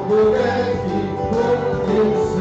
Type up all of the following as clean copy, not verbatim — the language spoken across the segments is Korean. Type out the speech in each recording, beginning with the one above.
천국의 기쁨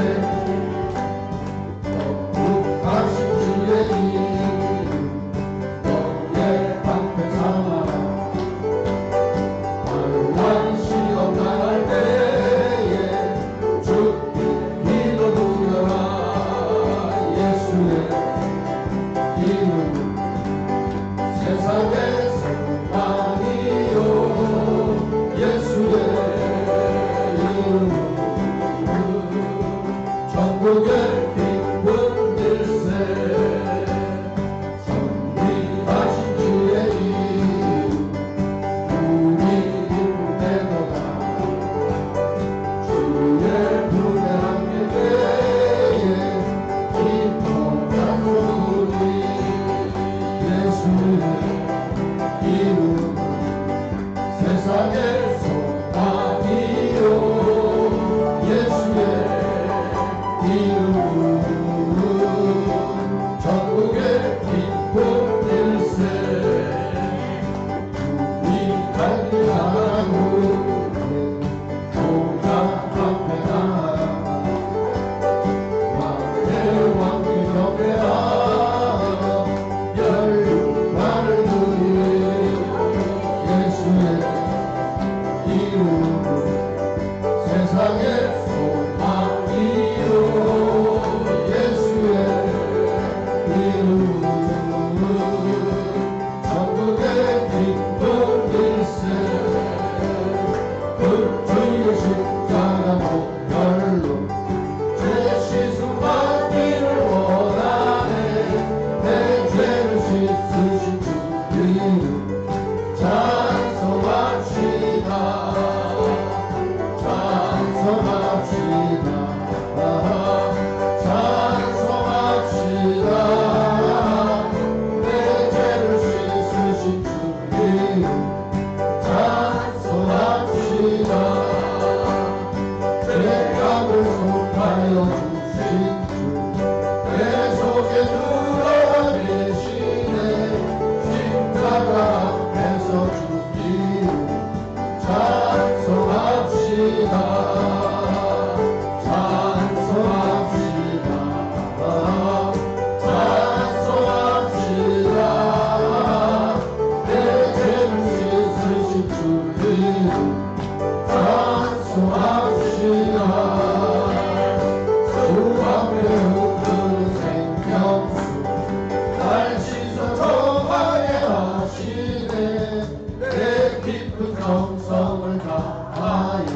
정성을 다하여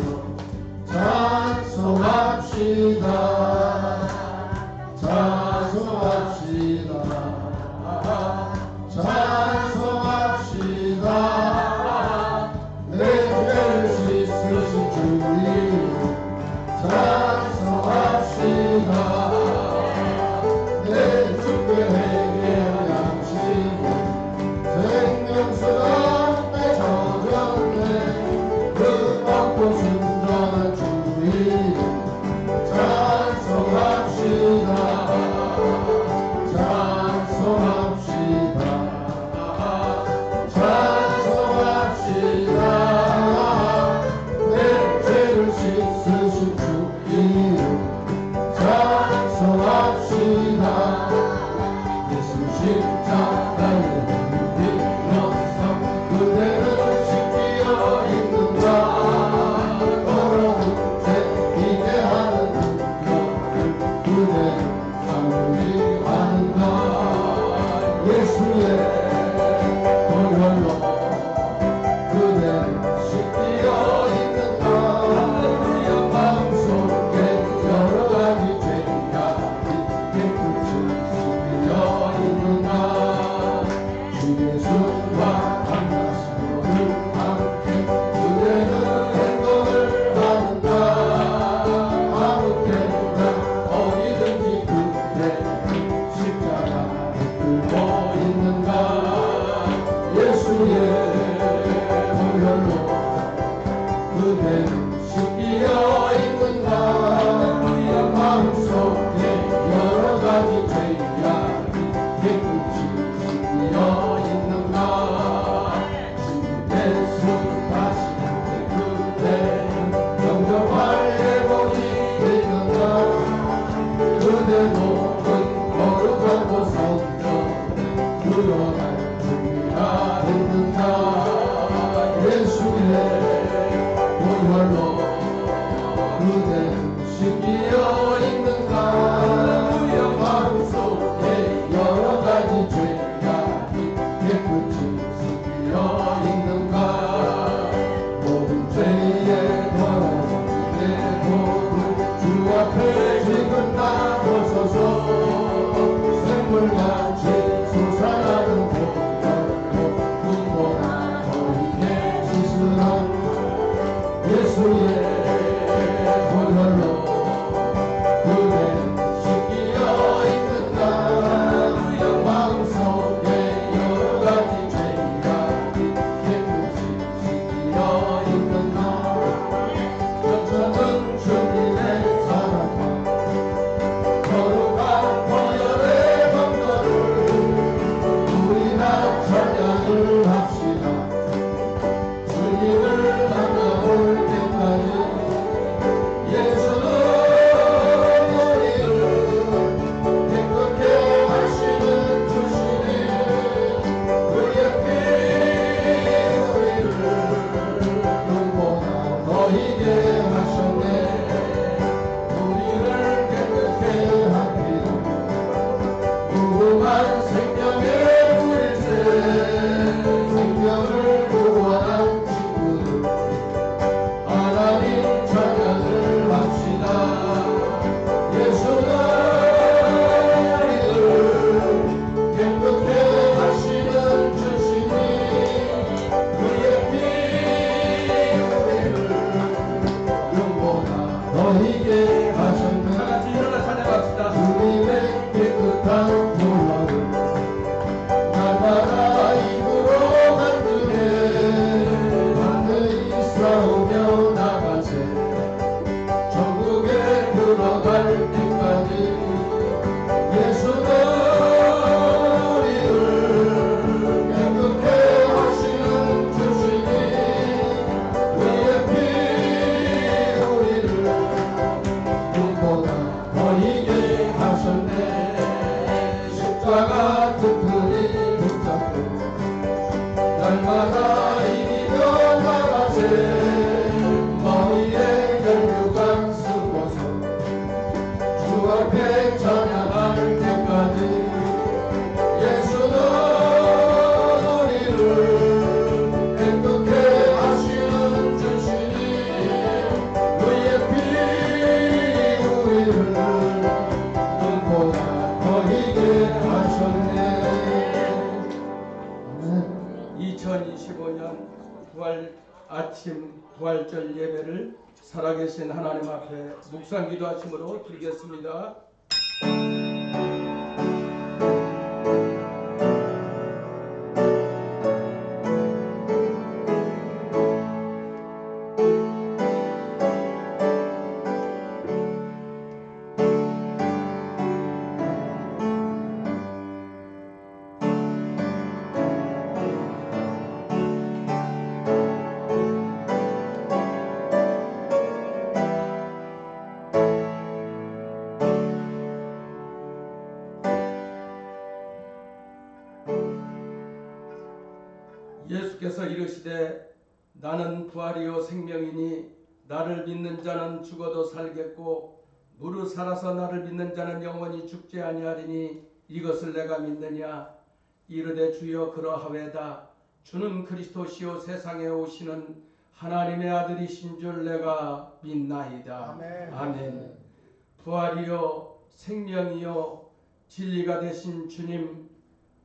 찬송합시다. 찬송합시다. 찬송합시다. 내 죄를 씻으신 주 이름 찬송합시다. 내 주께 회개할 양심을 생명수가 순전한 주 이름 찬송합시다. 찬송합시다. 찬송합시다. 내 죄를 씻으신 주 이름 찬송합시다. 예수 십자가에 믿으면서 그대를 지키어 있는가. 예수의 보혈로 그대를 씻기어 있는가. 마음속에 여러가지 죄가 깨끗이 씻기어 있는가. 주 예수와 만나시고는 함께 그대는 행동을 하는가. 아무 때나 어디든지 그대 십자가 들고 있는가. 예수의 보혈로 그대는 씻기어 있는가. 마음속에 여러가지 죄가 깨끗이 씻기어 있는가. 주께서 다시 그대 영접할 예복이 있는가. 그대 목은 거룩하고 성전 들어갈 준비가 됐는가. 예수의 보혈로 그대는 씻기어 있는가. 마음속에 여러가지 죄가 깨끗이 씻기어 있는가. 모든 죄의 권한이 모든 주 앞에 지금 나서서 샘물같이 솟아나는 보혈로 눈보라 너희의 지수한 예수의 보혈로 그대는 씻기어 있는가. 마음속에 여러가지 죄가 깨끗이 씻기어 있는가. 전천은 주님의 사랑과 거룩한 보혈의 검거를 우리가 찬양을 합시다. 주님을 만나볼 때까지 부활절 예배를 살아계신 하나님 앞에 묵상 기도하심으로 드리겠습니다. 예수께서 이르시되 나는 부활이요 생명이니 나를 믿는 자는 죽어도 살겠고 무릇 살아서 나를 믿는 자는 영원히 죽지 아니하리니 이것을 내가 믿느냐. 이르되 주여 그러하외다. 주는 그리스도시요 세상에 오시는 하나님의 아들이신 줄 내가 믿나이다. 아멘. 아멘. 부활이요 생명이요 진리가 되신 주님,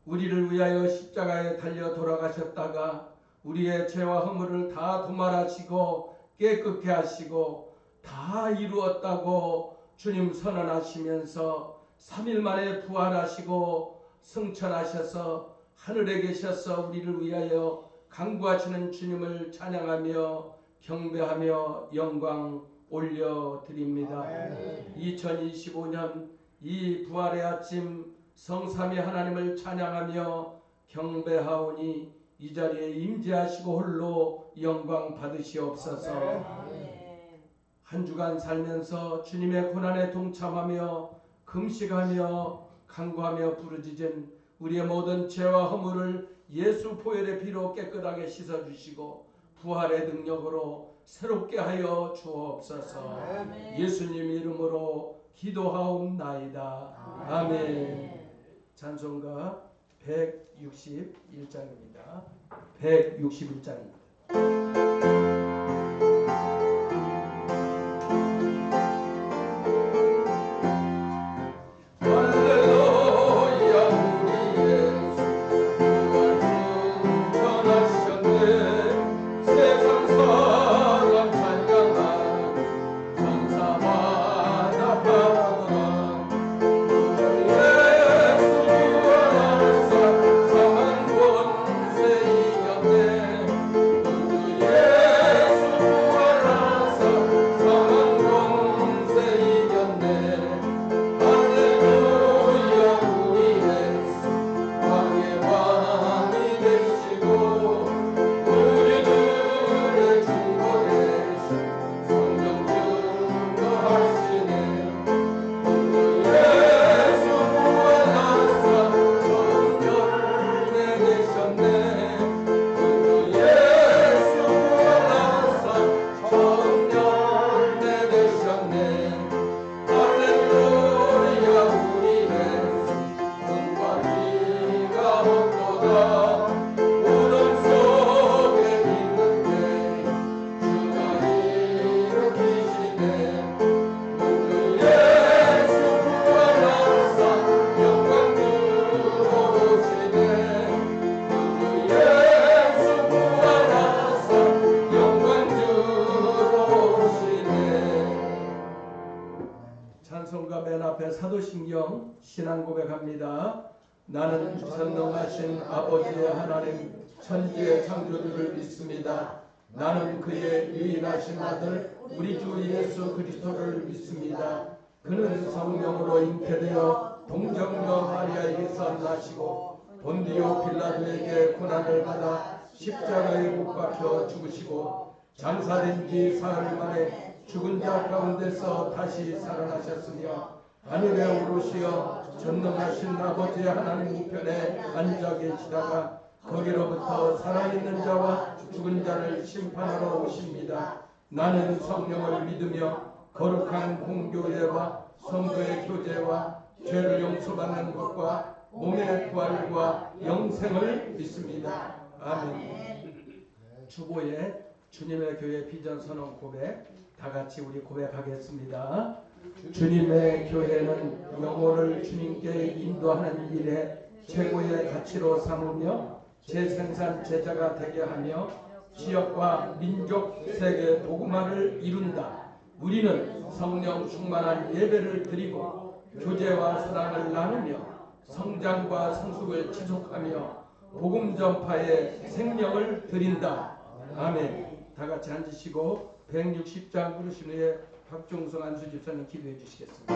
우리를 위하여 십자가에 달려 돌아가셨다가 우리의 죄와 허물을 다 도말하시고 깨끗게 하시고 다 이루었다고 주님 선언하시면서 3일 만에 부활하시고 승천하셔서 하늘에 계셔서 우리를 위하여 간구하시는 주님을 찬양하며 경배하며 영광 올려드립니다. 2025년 이 부활의 아침 성삼위 하나님을 찬양하며 경배하오니 이 자리에 임재하시고 홀로 영광 받으시옵소서. 한 주간 살면서 주님의 고난에 동참하며 금식하며 간구하며 부르짖은 우리의 모든 죄와 허물을 예수 보혈의 피로 깨끗하게 씻어주시고 부활의 능력으로 새롭게 하여 주옵소서. 예수님 이름으로 기도하옵나이다. 아멘. 찬송가 161장입니다. 161장입니다. 찬송가 맨 앞에 사도신경 신앙 고백합니다. 나는 전능하신 아버지의 하나님 천지의 창조주를 믿습니다. 나는 그의 유일하신 아들 우리 주 예수 그리스도를 믿습니다. 그는 성령으로 잉태되어 동정녀 마리아에게서 나시고 본디오 빌라도에게 고난을 받아 십자가에 못 박혀 죽으시고 장사된 지 사흘 만에 죽은 자 가운데서 다시 살아나셨으며 하늘에 오르시어 전능하신 아버지의 하나님 우편에 앉아 계시다가 거기로부터 살아있는 자와 죽은 자를 심판하러 오십니다. 나는 성령을 믿으며 거룩한 공교회와 성도의 교제와 죄를 용서받는 것과 몸의 부활과 영생을 믿습니다. 아멘. 주보에 주님의 교회 비전 선언 고백 다 같이 우리 고백하겠습니다. 주님의 교회는 영혼을 주님께 인도하는 일에 최고의 가치로 삼으며 재생산 제자가 되게 하며 지역과 민족, 세계 복음화를 이룬다. 우리는 성령 충만한 예배를 드리고 교제와 사랑을 나누며 성장과 성숙을 지속하며 복음 전파에 생명을 드린다. 아멘. 다 같이 앉으시고 160장 부르신 후에 박종성 안수 집사님 기도해 주시겠습니다.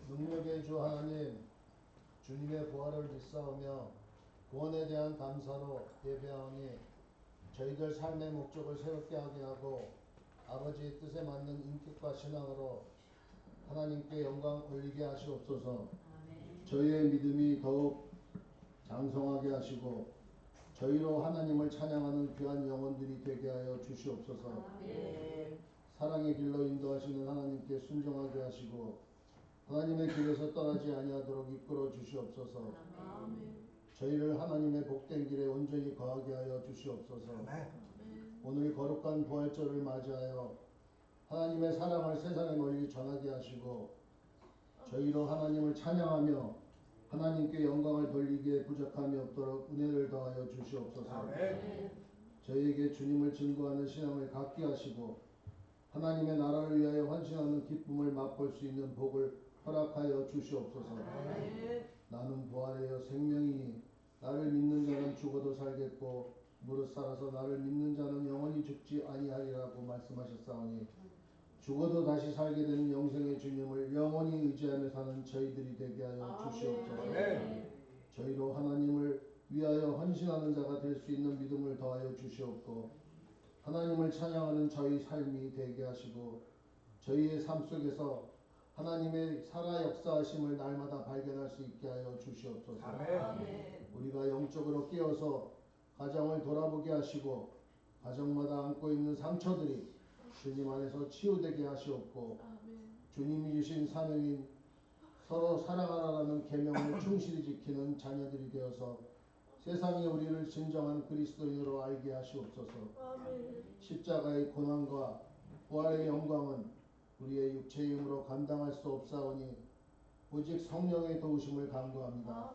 능력의 주 하나님, 주님의 부활을 믿사오며 구원에 대한 감사로 예배하오니 저희들 삶의 목적을 새롭게 하게 하고 아버지의 뜻에 맞는 인격과 신앙으로 하나님께 영광 올리게 하시옵소서. 저희의 믿음이 더욱 장성하게 하시고 저희로 하나님을 찬양하는 귀한 영혼들이 되게 하여 주시옵소서. 사랑의 길로 인도하시는 하나님께 순종하게 하시고 하나님의 길에서 떠나지 아니하도록 이끌어 주시옵소서. 저희를 하나님의 복된 길에 온전히 거하게 하여 주시옵소서. 오늘 거룩한 부활절을 맞이하여 하나님의 사랑을 세상에 널리 전하게 하시고 저희로 하나님을 찬양하며 하나님께 영광을 돌리기에 부족함이 없도록 은혜를 더하여 주시옵소서. 저희에게 주님을 증거하는 신앙을 갖게 하시고 하나님의 나라를 위하여 헌신하는 기쁨을 맛볼 수 있는 복을 허락하여 주시옵소서. 나는 부활하여 생명이니 나를 믿는 자는 죽어도 살겠고 무릇 살아서 나를 믿는 자는 영원히 죽지 아니하리라고 말씀하셨사오니 죽어도 다시 살게 되는 영생의 주님을 영원히 의지하며 사는 저희들이 되게 하여 주시옵소서. 저희로 하나님을 위하여 헌신하는 자가 될 수 있는 믿음을 더하여 주시옵고 하나님을 찬양하는 저희 삶이 되게 하시고 저희의 삶 속에서 하나님의 살아 역사하심을 날마다 발견할 수 있게 하여 주시옵소서. 우리가 영적으로 깨어서 가정을 돌아보게 하시고 가정마다 안고 있는 상처들이 주님 안에서 치유되게 하시옵고 주님이 주신 사명인 서로 사랑하라는 계명을 충실히 지키는 자녀들이 되어서 세상이 우리를 진정한 그리스도인으로 알게 하시옵소서. 십자가의 고난과 부활의 영광은 우리의 육체의 힘으로 감당할 수 없사오니 오직 성령의 도우심을 간구합니다.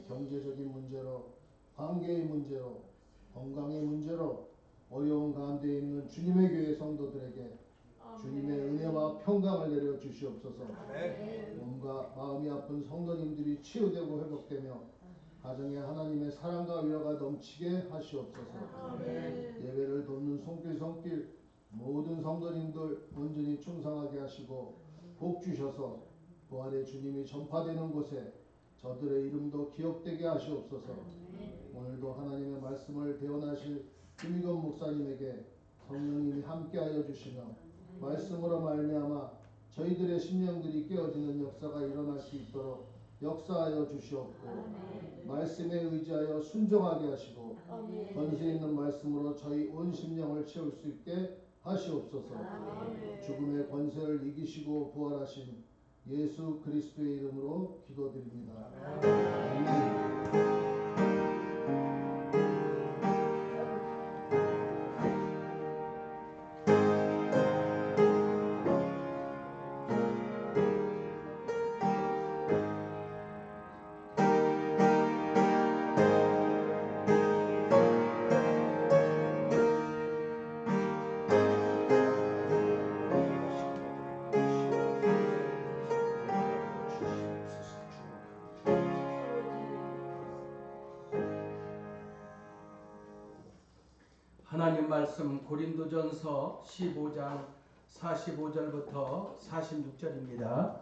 경제적인 문제로, 관계의 문제로, 건강의 문제로, 어려운 가운데 있는 주님의 교회 성도들에게 주님의 은혜와 평강을 내려 주시옵소서. 몸과 마음이 아픈 성도님들이 치유되고 회복되며 가정에 하나님의 사랑과 위로가 넘치게 하시옵소서. 예배를 돕는 손길 모든 성도님들 온전히 충성하게 하시고 복 주셔서 부활의 주님이 전파되는 곳에 저들의 이름도 기억되게 하시옵소서. 오늘도 하나님의 말씀을 대언하실 김희건 목사님에게 성령님이 함께하여 주시며 말씀으로 말미암아 저희들의 심령들이 깨어지는 역사가 일어날 수 있도록 역사하여 주시옵고 말씀에 의지하여 순종하게 하시고 권세 있는 말씀으로 저희 온 심령을 채울 수 있게 하시옵소서. 죽음의 권세를 이기시고 부활하신 예수 그리스도의 이름으로 기도드립니다. 아멘. 하나님 말씀 고린도전서 15장 45절부터 46절입니다.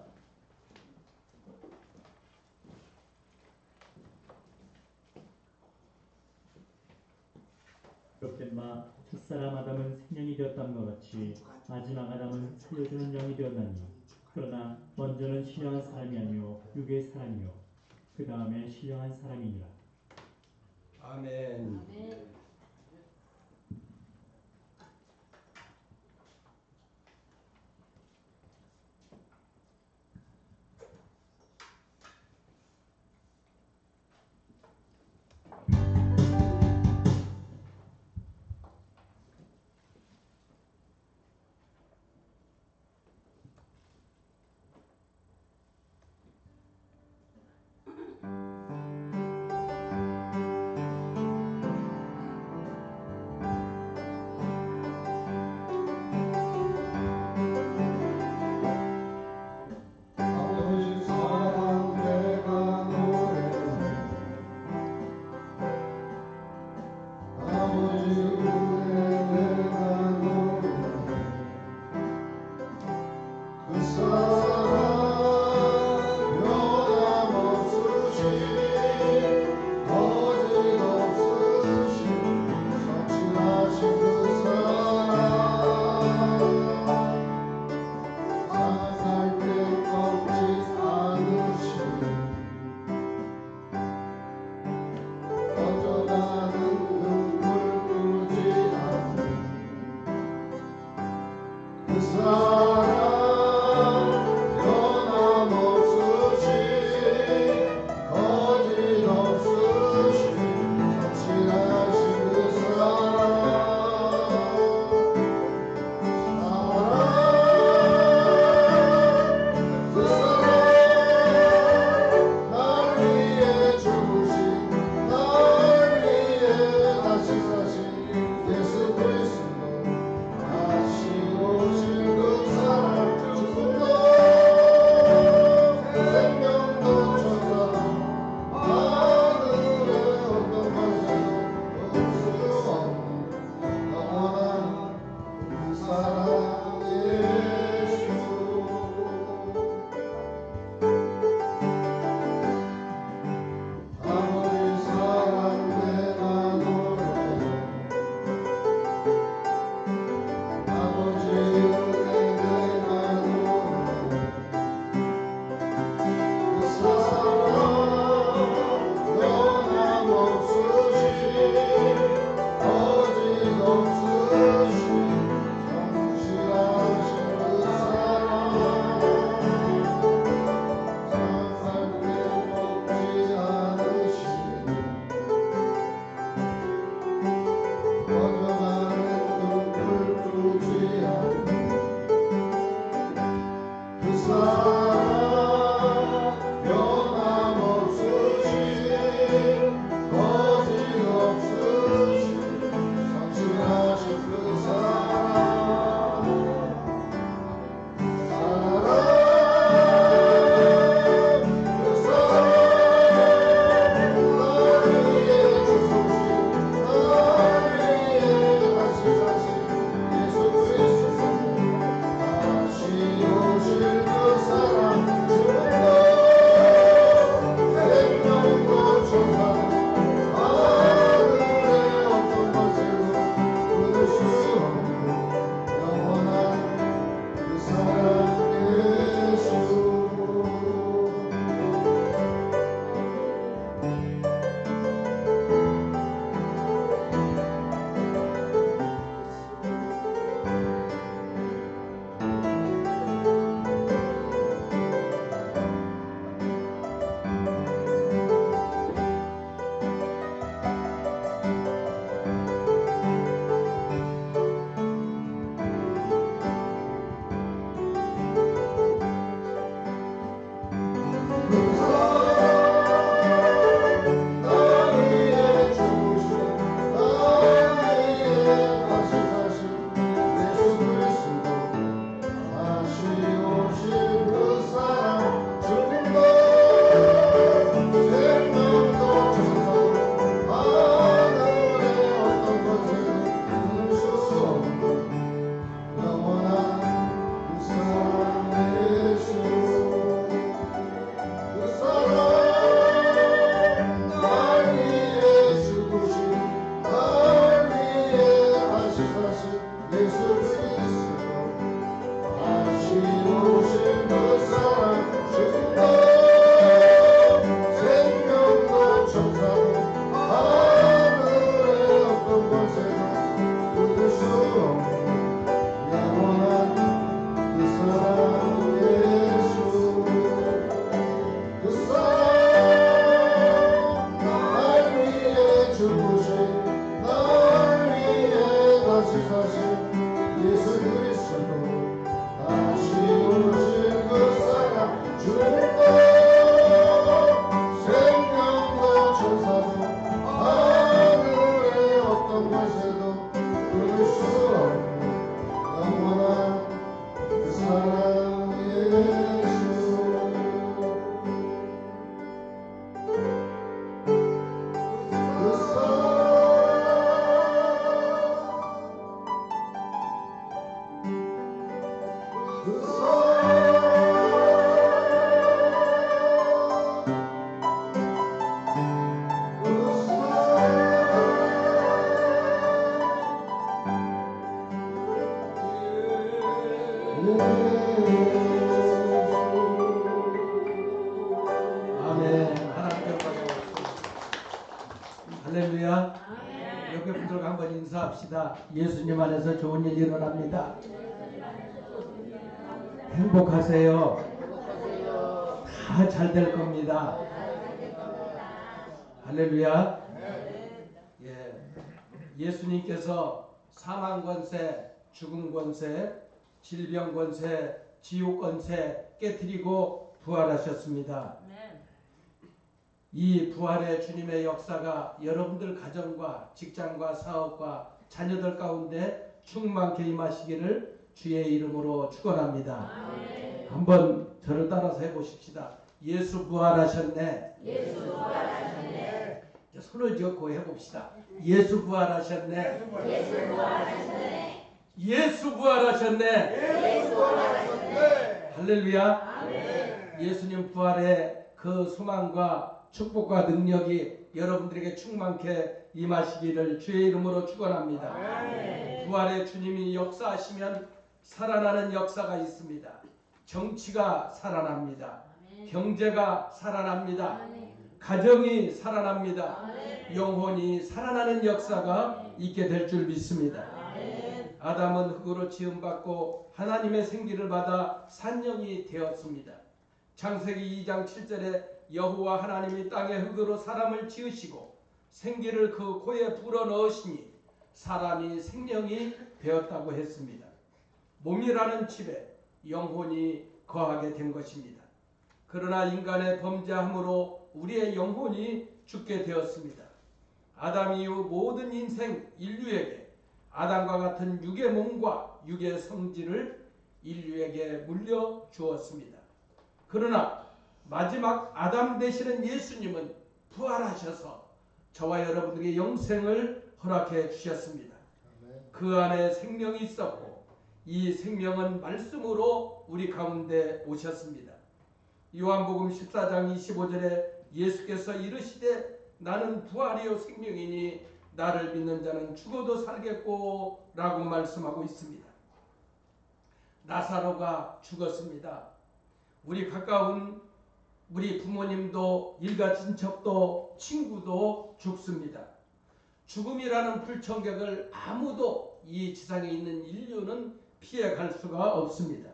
그렇게마 첫사람 아담은 생명이 되었다는 것 같이 마지막 아담은 살려주는 영이 되었나니 그러나 먼저는 신령한 사람이 아니요 육의 사람이요 그 다음에 신령한 사람이니라. 아멘. 사랑 아멘. 하나님 영광. 할렐루야. 옆에 분들과 한번 인사합시다. 예수님 안에서 좋은 일 일어납니다. 행복하세요. 다 잘 될 겁니다. 할렐루야. 예. 예수님께서 사망 권세, 죽음 권세, 질병 권세, 지옥 권세 깨뜨리고 부활하셨습니다. 이 부활의 주님의 역사가 여러분들 가정과 직장과 사업과 자녀들 가운데 충만케 임하시기를 주의 이름으로 축원합니다. 한번 저를 따라서 해보십시다. 예수 부활하셨네. 예수 부활하셨네. 손을 쥐고 해봅시다. 예수 부활하셨네. 예수 부활하셨네. 예수 부활하셨네. 예수 부활하셨네. 할렐루야. 아멘. 예수님 부활의 그 소망과 축복과 능력이 여러분들에게 충만케 임하시기를 주의 이름으로 축원합니다. 아멘. 부활의 주님이 역사하시면 살아나는 역사가 있습니다. 정치가 살아납니다. 경제가 살아납니다. 가정이 살아납니다. 영혼이 살아나는 역사가 있게 될 줄 믿습니다. 아담은 흙으로 지음받고 하나님의 생기를 받아 산영이 되었습니다. 창세기 2장 7절에 여호와 하나님이 땅의 흙으로 사람을 지으시고 생기를 그 코에 불어넣으시니 사람이 생명이 되었다고 했습니다. 몸이라는 집에 영혼이 거하게 된 것입니다. 그러나 인간의 범죄함으로 우리의 영혼이 죽게 되었습니다. 아담 이후 모든 인생 인류에게 아담과 같은 육의 몸과 육의 성질을 인류에게 물려 주었습니다. 그러나 마지막 아담 되시는 예수님은 부활하셔서 저와 여러분에게 영생을 허락해 주셨습니다. 그 안에 생명이 있었고 이 생명은 말씀으로 우리 가운데 오셨습니다. 요한복음 14장 25절에 예수께서 이르시되 나는 부활이요 생명이니 나를 믿는 자는 죽어도 살겠고 라고 말씀하고 있습니다. 나사로가 죽었습니다. 우리 가까운 우리 부모님도 일가 친척도 친구도 죽습니다. 죽음이라는 불청객을 아무도 이 지상에 있는 인류는 피해갈 수가 없습니다.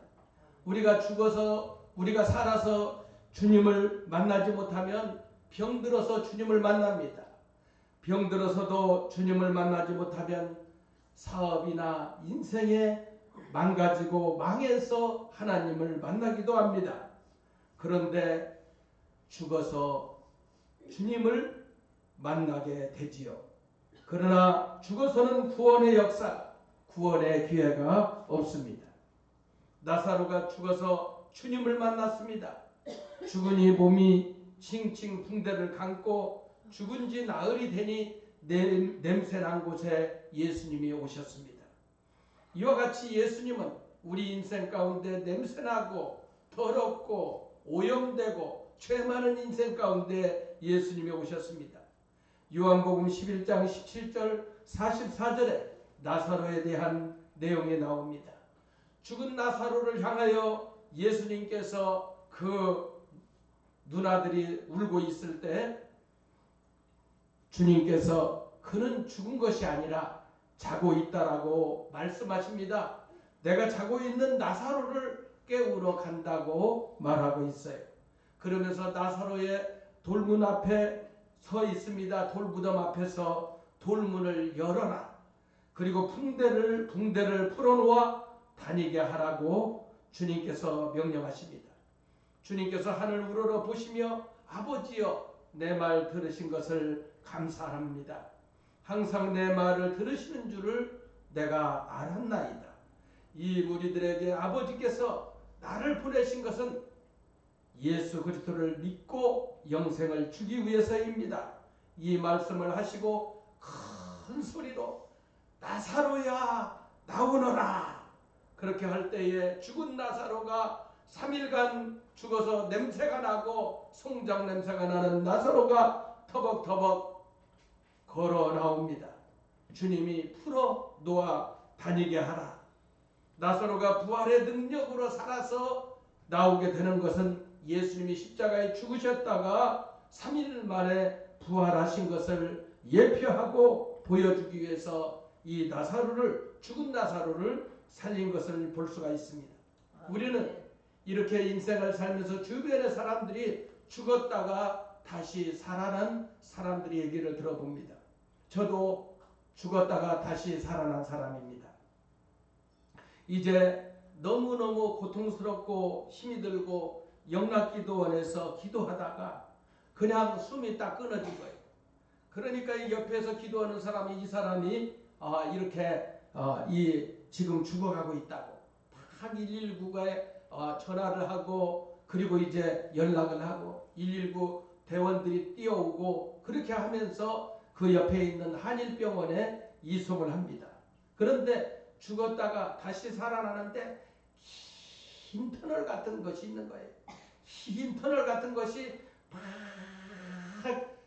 우리가 죽어서 우리가 살아서 주님을 만나지 못하면 병들어서 주님을 만납니다. 병들어서도 주님을 만나지 못하면 사업이나 인생에 망가지고 망해서 하나님을 만나기도 합니다. 그런데 죽어서 주님을 만나게 되지요. 그러나 죽어서는 구원의 역사, 구원의 기회가 없습니다. 나사로가 죽어서 주님을 만났습니다. 죽으니 몸이 칭칭 붕대를 감고 죽은 지 나흘이 되니 냄새난 곳에 예수님이 오셨습니다. 이와 같이 예수님은 우리 인생 가운데 냄새나고 더럽고 오염되고 죄 많은 인생 가운데 예수님이 오셨습니다. 요한복음 11장 17절 44절에 나사로에 대한 내용이 나옵니다. 죽은 나사로를 향하여 예수님께서 그 누나들이 울고 있을 때 주님께서 그는 죽은 것이 아니라 자고 있다라고 말씀하십니다. 내가 자고 있는 나사로를 깨우러 간다고 말하고 있어요. 그러면서 나사로의 돌문 앞에 서 있습니다. 돌무덤 앞에서 돌문을 열어라. 그리고 붕대를 풀어놓아 다니게 하라고 주님께서 명령하십니다. 주님께서 하늘 우러러 보시며 아버지여 내 말 들으신 것을 감사합니다. 항상 내 말을 들으시는 줄을 내가 알았나이다. 이 무리들에게 아버지께서 나를 보내신 것은 예수 그리스도를 믿고 영생을 주기 위해서입니다. 이 말씀을 하시고 큰 소리로 나사로야 나오너라. 그렇게 할 때에 죽은 나사로가 3일간 죽어서 냄새가 나고 송장 냄새가 나는 나사로가 터벅터벅 걸어 나옵니다. 주님이 풀어 놓아 다니게 하라. 나사로가 부활의 능력으로 살아서 나오게 되는 것은 예수님이 십자가에 죽으셨다가 3일 만에 부활하신 것을 예표하고 보여주기 위해서 이 나사로를, 죽은 나사로를 살린 것을 볼 수가 있습니다. 우리는 이렇게 인생을 살면서 주변의 사람들이 죽었다가 다시 살아난 사람들의 얘기를 들어봅니다. 저도 죽었다가 다시 살아난 사람입니다. 이제 너무너무 고통스럽고 힘이 들고 영락기도원에서 기도하다가 그냥 숨이 딱 끊어진 거예요. 그러니까 이 옆에서 기도하는 사람이, 이 사람이 이렇게 지금 죽어가고 있다고 막 119에 전화를 하고, 그리고 이제 연락을 하고 119 대원들이 뛰어오고, 그렇게 하면서 그 옆에 있는 한일병원에 이송을 합니다. 그런데 죽었다가 다시 살아나는데 흰 터널 같은 것이 있는 거예요. 흰 터널 같은 것이 막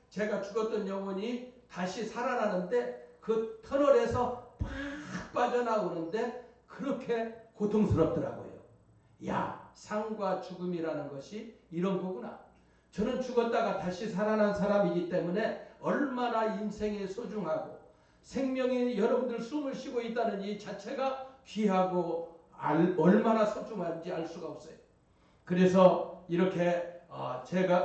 제가 죽었던 영혼이 다시 살아나는데 그 터널에서 팍 빠져나오는데 그렇게 고통스럽더라고요. 야, 삶과 죽음이라는 것이 이런 거구나. 저는 죽었다가 다시 살아난 사람이기 때문에 얼마나 인생이 소중하고 생명이, 여러분들 숨을 쉬고 있다는 이 자체가 귀하고 얼마나 소중한지 알 수가 없어요. 그래서 이렇게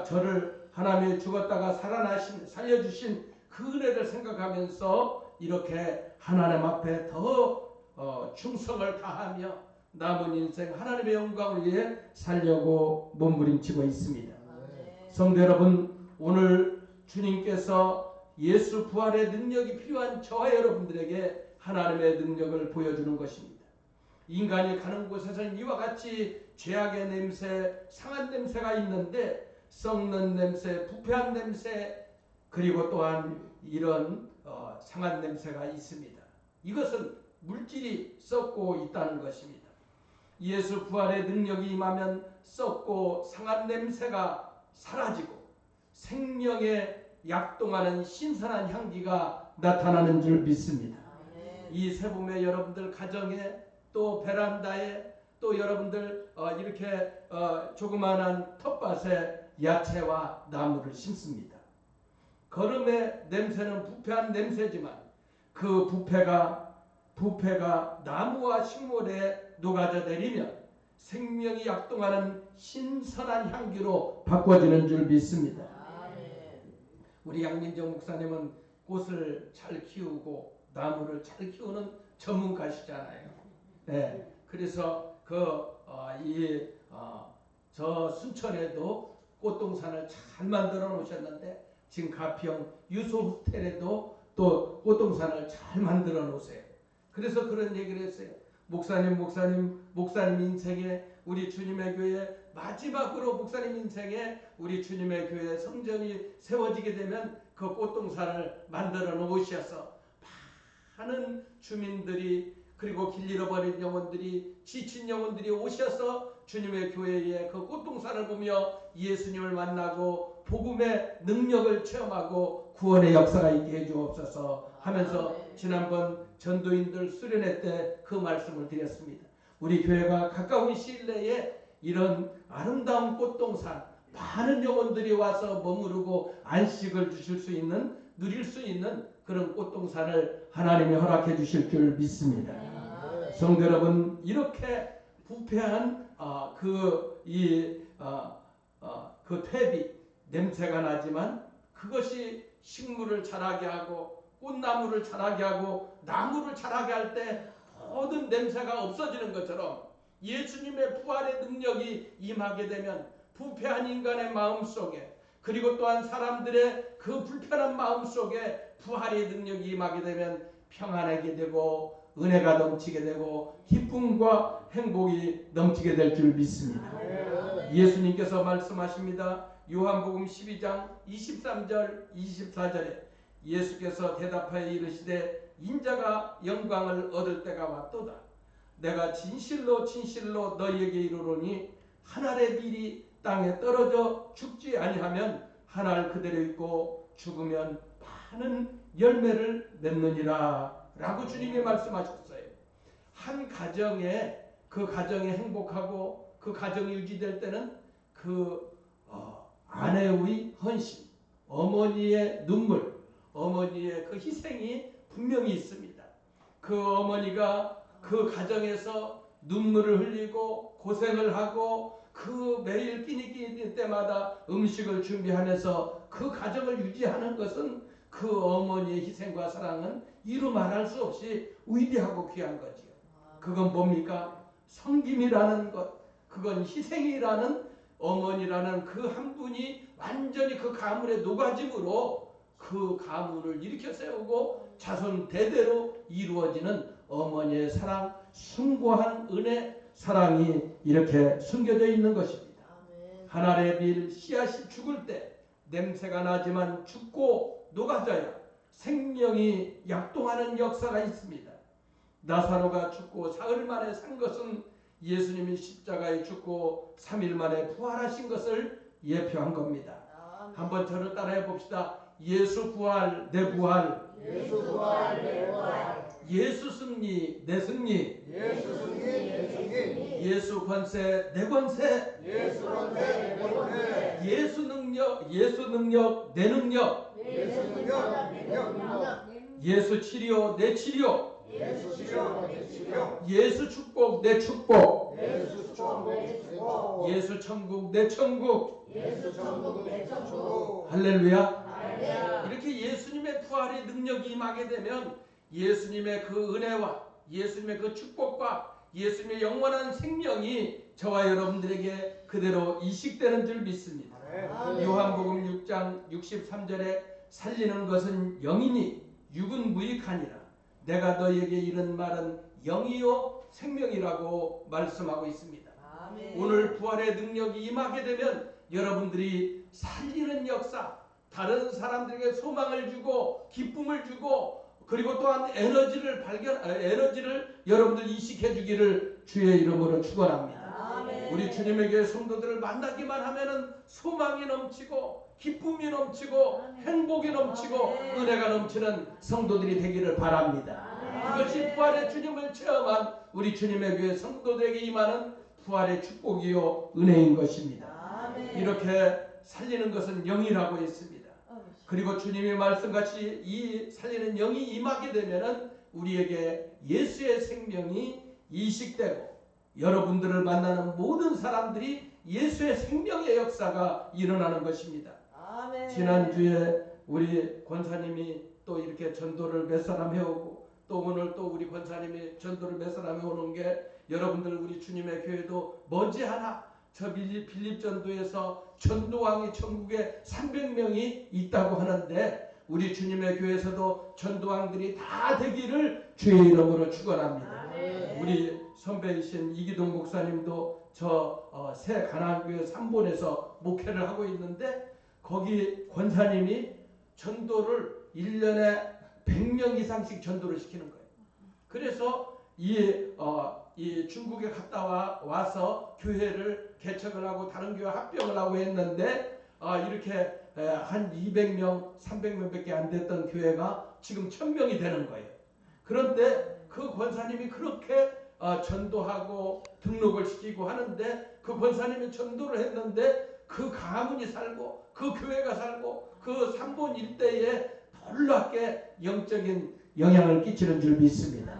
저를 하나님이 죽었다가 살려주신 그 은혜를 생각하면서 이렇게 하나님 앞에 더 충성을 다하며 남은 인생 하나님의 영광을 위해 살려고 몸부림치고 있습니다. 성도 여러분, 오늘 주님께서 예수 부활의 능력이 필요한 저와 여러분들에게 하나님의 능력을 보여주는 것입니다. 인간이 가는 곳에서는 이와 같이 죄악의 냄새, 상한 냄새가 있는데 썩는 냄새, 부패한 냄새, 그리고 또한 이런 상한 냄새가 있습니다. 이것은 물질이 썩고 있다는 것입니다. 예수 부활의 능력이 임하면 썩고 상한 냄새가 사라지고 생명에 약동하는 신선한 향기가 나타나는 줄 믿습니다. 이 새봄에 여러분들 가정에, 또 베란다에, 또 여러분들 이렇게 조그마한 텃밭에 야채와 나무를 심습니다. 거름의 냄새는 부패한 냄새지만 그 부패가 나무와 식물에 녹아져 내리면 생명이 약동하는 신선한 향기로 바꿔지는 줄 믿습니다. 우리 양민정 목사님은 꽃을 잘 키우고 나무를 잘 키우는 전문가시잖아요. 네, 그래서 저 순천에도 꽃동산을 잘 만들어 놓으셨는데 지금 가평 유소 호텔에도 또 꽃동산을 잘 만들어 놓으세요. 그래서 그런 얘기를 했어요. 목사님 인생에 우리 주님의 교회 마지막으로 목사님 인생에 우리 주님의 교회 성전이 세워지게 되면 그 꽃동산을 만들어 놓으셔서 많은 주민들이, 그리고 길 잃어버린 영혼들이, 지친 영혼들이 오셔서 주님의 교회에 그 꽃동산을 보며 예수님을 만나고 복음의 능력을 체험하고 구원의 역사가 있게 해주옵소서 하면서 지난번 전도인들 수련회 때 그 말씀을 드렸습니다. 우리 교회가 가까운 시일 내에 이런 아름다운 꽃동산, 많은 영혼들이 와서 머무르고 안식을 주실 수 있는, 누릴 수 있는 그런 꽃동산을 하나님이 허락해 주실 줄 믿습니다. 성도 여러분, 이렇게 부패한 그 퇴비 냄새가 나지만 그것이 식물을 자라게 하고 꽃나무를 자라게 하고 나무를 자라게 할 때 모든 냄새가 없어지는 것처럼 예수님의 부활의 능력이 임하게 되면 부패한 인간의 마음 속에, 그리고 또한 사람들의 그 불편한 마음 속에 부활의 능력이 임하게 되면 평안하게 되고 은혜가 넘치게 되고 기쁨과 행복이 넘치게 될 줄 믿습니다. 예수님께서 말씀하십니다. 요한복음 12장 23절 24절에 예수께서 대답하여 이르시되 인자가 영광을 얻을 때가 왔도다. 내가 진실로 진실로 너희에게 이르노니 한 알의 빌이 땅에 떨어져 죽지 아니하면 한 알 그대로 있고 죽으면 많은 열매를 맺느니라 라고 주님이 말씀하셨어요. 한 가정에 그 가정이 행복하고 그 가정이 유지될 때는 그 아내의 헌신, 어머니의 눈물, 어머니의 그 희생이 분명히 있습니다. 그 어머니가 그 가정에서 눈물을 흘리고 고생을 하고 그 매일 끼니끼니 때마다 음식을 준비하면서 그 가정을 유지하는 것은 그 어머니의 희생과 사랑은 이루 말할 수 없이 위대하고 귀한 거지요. 그건 뭡니까? 섬김이라는 것, 그건 희생이라는 어머니라는 그 한 분이 완전히 그 가문에 녹아짐으로 그 가문을 일으켜 세우고 자손 대대로 이루어지는 어머니의 사랑, 숭고한 은혜, 사랑이 이렇게 숨겨져 있는 것입니다. 한 알의 빌 씨앗이 죽을 때 냄새가 나지만 죽고 녹아져야 생명이 약동하는 역사가 있습니다. 나사로가 죽고 사흘 만에 산 것은 예수님이 십자가에 죽고 3일 만에 부활하신 것을 예표한 겁니다. 한번 저를 따라해 봅시다. 예수 부활, 내 부활. 예수 부활 내 부활. 예수 승리, 내 승리. 예수 승리 내 승리. 예수 권세, 내 권세. 예수 권세 내 권세. 예수 능력, 내 능력. 예수 능력 내 능력. 예수 치료, 내 치료. 예수 치료 내 치료. 예수 축복, 내 축복. 예수 축복 내 축복. 예수 천국, 내 천국. 예수 천국 내 천국. 할렐루야. 할렐루야. 이렇게 예수님의 부활의 능력이 임하게 되면 예수님의 그 은혜와 예수님의 그 축복과 예수님의 영원한 생명이 저와 여러분들에게 그대로 이식되는 줄 믿습니다. 요한복음 6장 63절에 살리는 것은 영이니 육은 무익하니라. 내가 너희에게 이른 말은 영이요 생명이라고 말씀하고 있습니다. 오늘 부활의 능력이 임하게 되면 여러분들이 살리는 역사, 다른 사람들에게 소망을 주고 기쁨을 주고 그리고 또한 에너지를 여러분들 이식해 주기를 주의 이름으로 축원합니다. 우리 주님의 교회 성도들을 만나기만 하면은 소망이 넘치고 기쁨이 넘치고 행복이 넘치고 은혜가 넘치는 성도들이 되기를 바랍니다. 그것이 부활의 주님을 체험한 우리 주님의 교회 성도들에게 임하는 부활의 축복이요 은혜인 것입니다. 이렇게 살리는 것은 영이라고 했습니다. 그리고 주님의 말씀같이 이 살리는 영이 임하게 되면은 우리에게 예수의 생명이 이식되고 여러분들을 만나는 모든 사람들이 예수의 생명의 역사가 일어나는 것입니다. 지난주에 우리 권사님이 또 이렇게 전도를 몇 사람 해오고 또 오늘 또 우리 권사님이 전도를 몇 사람 해오는 게 여러분들 우리 주님의 교회도 머지않아 저 빌립 전도에서 전도왕이 전국에 300명이 있다고 하는데 우리 주님의 교회에서도 전도왕들이 다 되기를 주의 이름으로 축원합니다. 우리 선배이신 이기동 목사님도 저 새 가나안교회 3본에서 목회를 하고 있는데 거기 권사님이 전도를 1년에 100명 이상씩 전도를 시키는 거예요. 그래서 이 중국에 갔다 와서 교회를 개척을 하고 다른 교회 합병을 하고 했는데 이렇게 한 200명, 300명 밖에 안 됐던 교회가 지금 1000명이 되는 거예요. 그런데 그 권사님이 그렇게 전도하고 등록을 시키고 하는데 그 권사님이 전도를 했는데 그 가문이 살고 그 교회가 살고 그 3본 일대에 놀랍게 영적인 영향을 끼치는 줄 믿습니다.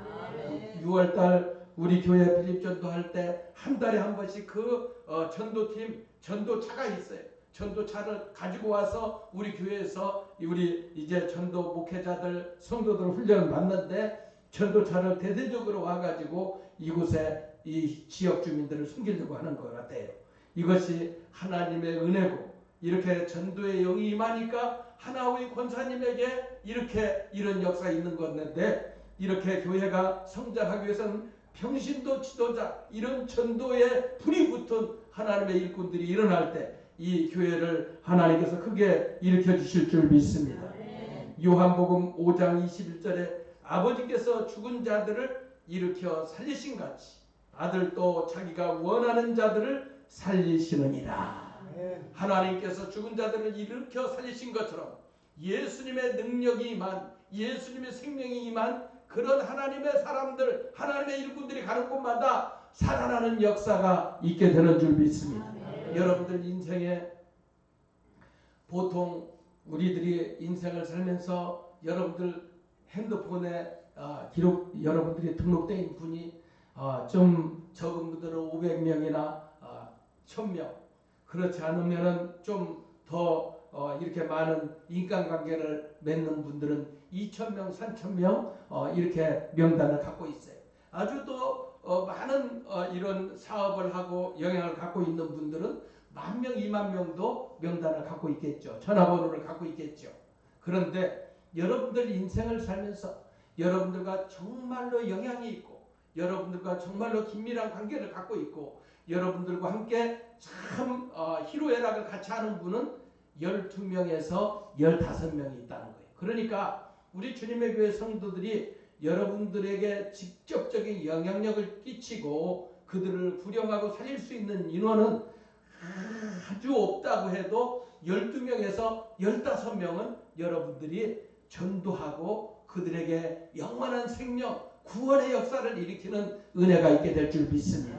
6월달 우리 교회 빌립 전도할 때 한 달에 한 번씩 그 전도팀 전도차가 있어요. 전도차를 가지고 와서 우리 교회에서 우리 이제 전도 목회자들 성도들 훈련을 받는데 전도차를 대대적으로 와가지고 이곳에 이 지역 주민들을 숨기려고 하는 것 같아요. 이것이 하나님의 은혜고 이렇게 전도의 영이 임하니까 하나의 권사님에게 이렇게 이런 역사가 있는 건데 이렇게 교회가 성장하기 위해서는 평신도 지도자 이런 전도에 불이 붙은 하나님의 일꾼들이 일어날 때 이 교회를 하나님께서 크게 일으켜 주실 줄 믿습니다. 요한복음 5장 21절에 아버지께서 죽은 자들을 일으켜 살리신 같이 아들도 자기가 원하는 자들을 살리시느니라. 하나님께서 죽은 자들을 일으켜 살리신 것처럼 예수님의 능력이 임한, 예수님의 생명이 임한 그런 하나님의 사람들, 하나님의 일꾼들이 가는 곳마다 살아나는 역사가 있게 되는 줄 믿습니다. 여러분들 인생에 보통 우리들이 인생을 살면서 여러분들 핸드폰에 기록, 여러분들이 등록되어 있는 분이 좀 적은 분들은 500명이나 1000명, 그렇지 않으면은 좀 더 이렇게 많은 인간관계를 맺는 분들은 2000명, 3000명 이렇게 명단을 갖고 있어요. 아주 또 많은 이런 사업을 하고 영향을 갖고 있는 분들은 10,000명, 20,000명도 명단을 갖고 있겠죠. 전화번호를 갖고 있겠죠. 그런데 여러분들 인생을 살면서 여러분들과 정말로 영향이 있고 여러분들과 정말로 긴밀한 관계를 갖고 있고 여러분들과 함께 참 희로애락을 같이 하는 분은 12명에서 15명이 있다는 거예요. 그러니까 우리 주님의 교회 성도들이 여러분들에게 직접적인 영향력을 끼치고 그들을 구령하고 살릴 수 있는 인원은 아주 없다고 해도 12명에서 15명은 여러분들이 전도하고 그들에게 영원한 생명, 구원의 역사를 일으키는 은혜가 있게 될 줄 믿습니다.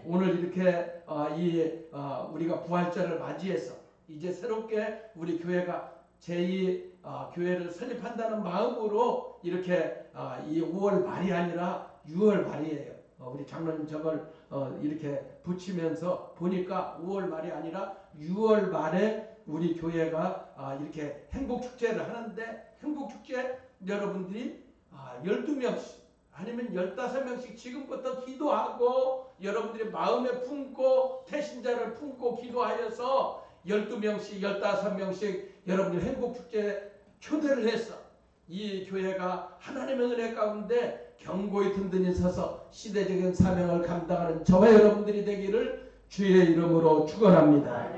오늘 이렇게 우리가 부활절을 맞이해서 이제 새롭게 우리 교회가 제2 교회를 설립한다는 마음으로 이렇게 이 5월 말이 아니라 6월 말이에요. 우리 장로님 저걸 이렇게 붙이면서 보니까 5월 말이 아니라 6월 말에 우리 교회가 이렇게 행복축제를 하는데 행복축제 여러분들이 12명씩 아니면 15명씩 지금부터 기도하고 여러분들이 마음에 품고 태신자를 품고 기도하여서 12명씩 15명씩 여러분들 행복축제 초대를 해서 이 교회가 하나님의 은혜 가운데 견고히 든든히 서서 시대적인 사명을 감당하는 저와 여러분들이 되기를 주의 이름으로 축원합니다.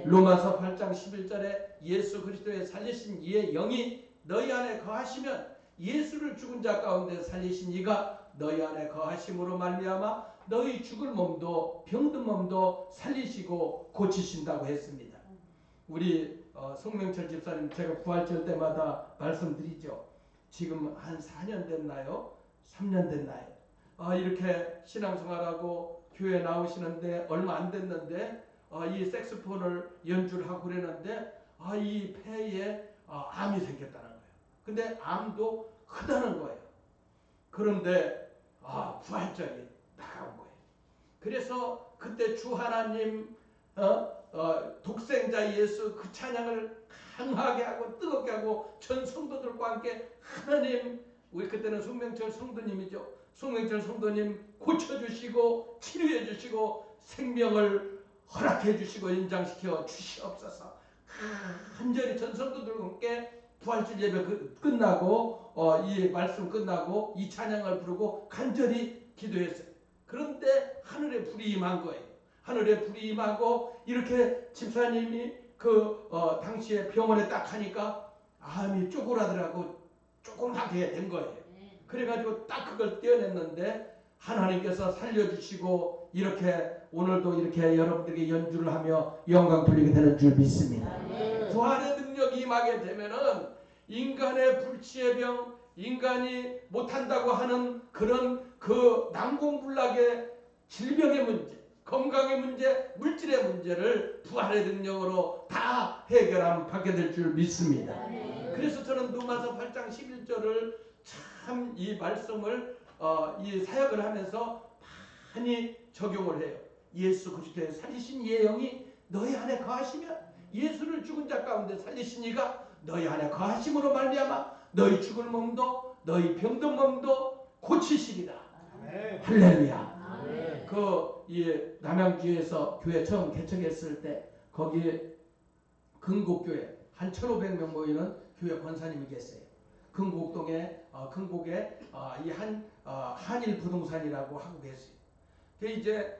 로마서 8장 11절에 예수 그리스도의 살리신 이의 영이 너희 안에 거하시면 예수를 죽은 자 가운데 살리신 이가 너희 안에 거하심으로 말미암아 너희 죽을 몸도 병든 몸도 살리시고 고치신다고 했습니다. 우리 송명철 집사님 제가 부활절 때마다 말씀드리죠. 지금 한 4년 됐나요? 3년 됐나요? 이렇게 신앙생활하고 교회 나오시는데 얼마 안 됐는데 이 색소폰을 연주를 하고 그랬는데 이 폐에 암이 생겼다는 거예요. 근데 암도 크다는 거예요. 그런데 부활절이 다가온 거예요. 그래서 그때 주 하나님 독생자 예수 그 찬양을 강하게 하고 뜨겁게 하고 전 성도들과 함께 하나님, 우리 그때는 송명철 성도님이죠. 송명철 성도님 고쳐주시고 치료해주시고 생명을 허락해주시고 연장시켜 주시옵소서. 간절히 전 성도들과 함께 부활절 예배 끝나고 이 말씀 끝나고 이 찬양을 부르고 간절히 기도했어요. 그런데 하늘에 불이 임한 거예요. 하늘에 불이 임하고 이렇게 집사님이 당시에 병원에 딱 하니까 암이 쪼그라들하고 조그맣게 된 거예요. 그래가지고 딱 그걸 떼어냈는데 하나님께서 살려주시고 이렇게 오늘도 이렇게 여러분들에게 연주를 하며 영광 돌리게 되는 줄 믿습니다. 부활의 능력이 임하게 되면은 인간의 불치의 병, 인간이 못한다고 하는 그런 난공불락의 질병의 문제, 건강의 문제, 물질의 문제를 부활의 능력으로 다 해결함 받게 될 줄 믿습니다. 그래서 저는 로마서 8장 11절을 참 이 말씀을 이 사역을 하면서 많이 적용을 해요. 예수 그리스도의 살리신 이의 영이 너희 안에 거하시면 예수를 죽은 자 가운데 살리신 이가 너희 안에 거하심으로 말미암아 너희 죽을 몸도 너희 병든 몸도 고치시리라. 할렐루야. 이 남양주에서 교회 처음 개척했을 때 거기에 근곡교회 한 1,500명 모이는 교회 권사님이 계세요. 근곡동에 근곡에 이 한일 부동산이라고 하고 계세요. 이제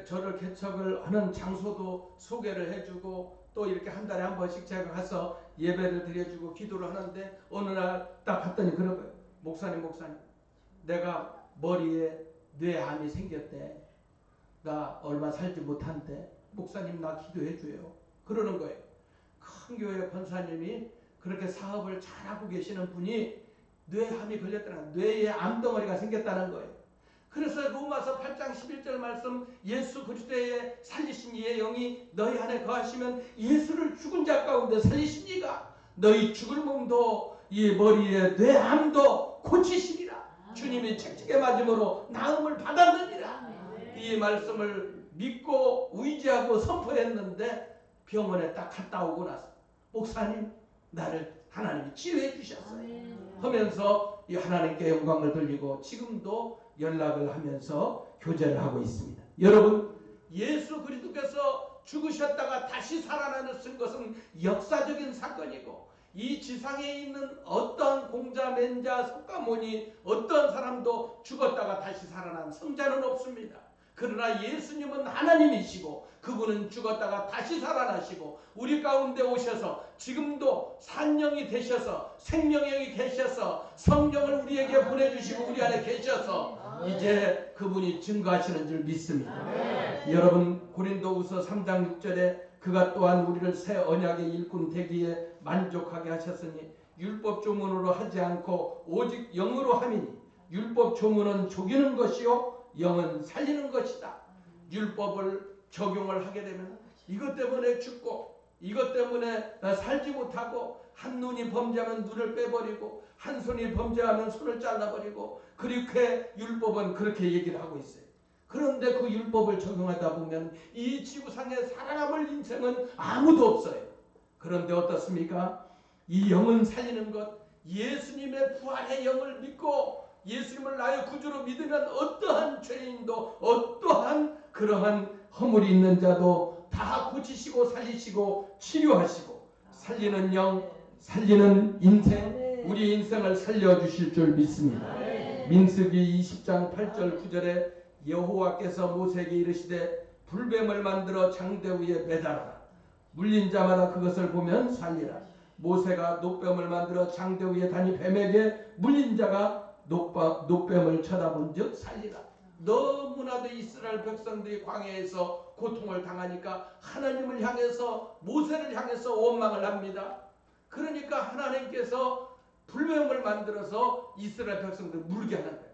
저를 개척을 하는 장소도 소개를 해주고 또 이렇게 한 달에 한 번씩 제가 가서 예배를 드려주고 기도를 하는데 어느 날 딱 갔더니 그런 거예요. 목사님 내가 머리에 뇌암이 생겼대. 나 얼마 살지 못한데 목사님 나 기도해 줘요. 그러는 거예요. 큰 교회 권사님이 그렇게 사업을 잘하고 계시는 분이 뇌암이 걸렸다는, 뇌에 암덩어리가 생겼다는 거예요. 그래서 로마서 8장 11절 말씀, 예수 그리스도의 살리신 이의 영이 너희 안에 거하시면 예수를 죽은 자 가운데 살리시니가 너희 죽을 몸도 이 머리에 뇌암도 고치시리라. 주님이 책찍에 맞음으로 나음을 받았느니라. 이 말씀을 믿고 의지하고 선포했는데 병원에 딱 갔다 오고 나서 목사님 나를 하나님이 치유해 주셨어요 하면서 이 하나님께 영광을 돌리고 지금도 연락을 하면서 교제를 하고 있습니다. 여러분, 예수 그리스도께서 죽으셨다가 다시 살아나신 것은 역사적인 사건이고 이 지상에 있는 어떤 공자, 맨자, 석가모니 어떤 사람도 죽었다가 다시 살아난 성자는 없습니다. 그러나 예수님은 하나님이시고 그분은 죽었다가 다시 살아나시고 우리 가운데 오셔서 지금도 산영이 되셔서 생명영이 계셔서 성령을 우리에게 보내주시고 우리 안에 계셔서 이제 그분이 증거하시는 줄 믿습니다. 여러분, 고린도후서 3장 6절에 그가 또한 우리를 새 언약의 일꾼 되기에 만족하게 하셨으니 율법 조문으로 하지 않고 오직 영으로 함이니 율법 조문은 죽이는 것이요 영은 살리는 것이다. 율법을 적용을 하게 되면 이것 때문에 죽고 이것 때문에 살지 못하고 한 눈이 범죄하면 눈을 빼버리고 한 손이 범죄하면 손을 잘라버리고 그렇게 율법은 그렇게 얘기를 하고 있어요. 그런데 그 율법을 적용하다 보면 이 지구상에 살아남을 인생은 아무도 없어요. 그런데 어떻습니까? 이 영은 살리는 것, 예수님의 부활의 영을 믿고 예수님을 나의 구주로 믿으면 어떠한 죄인도 어떠한 그러한 허물이 있는 자도 다 고치시고 살리시고 치료하시고 살리는 영, 살리는 인생, 우리 인생을 살려주실 줄 믿습니다. 민수기 20장 8절 9절에 여호와께서 모세에게 이르시되 불뱀을 만들어 장대 위에 매달아라. 물린 자마다 그것을 보면 살리라. 모세가 놋뱀을 만들어 장대 위에 다니 뱀에게 물린 자가 놋뱀을 쳐다본 즉 살리라. 너무나도 이스라엘 백성들이 광야에서 고통을 당하니까 하나님을 향해서 모세를 향해서 원망을 합니다. 그러니까 하나님께서 불뱀을 만들어서 이스라엘 백성들을 물게 하는 거예요.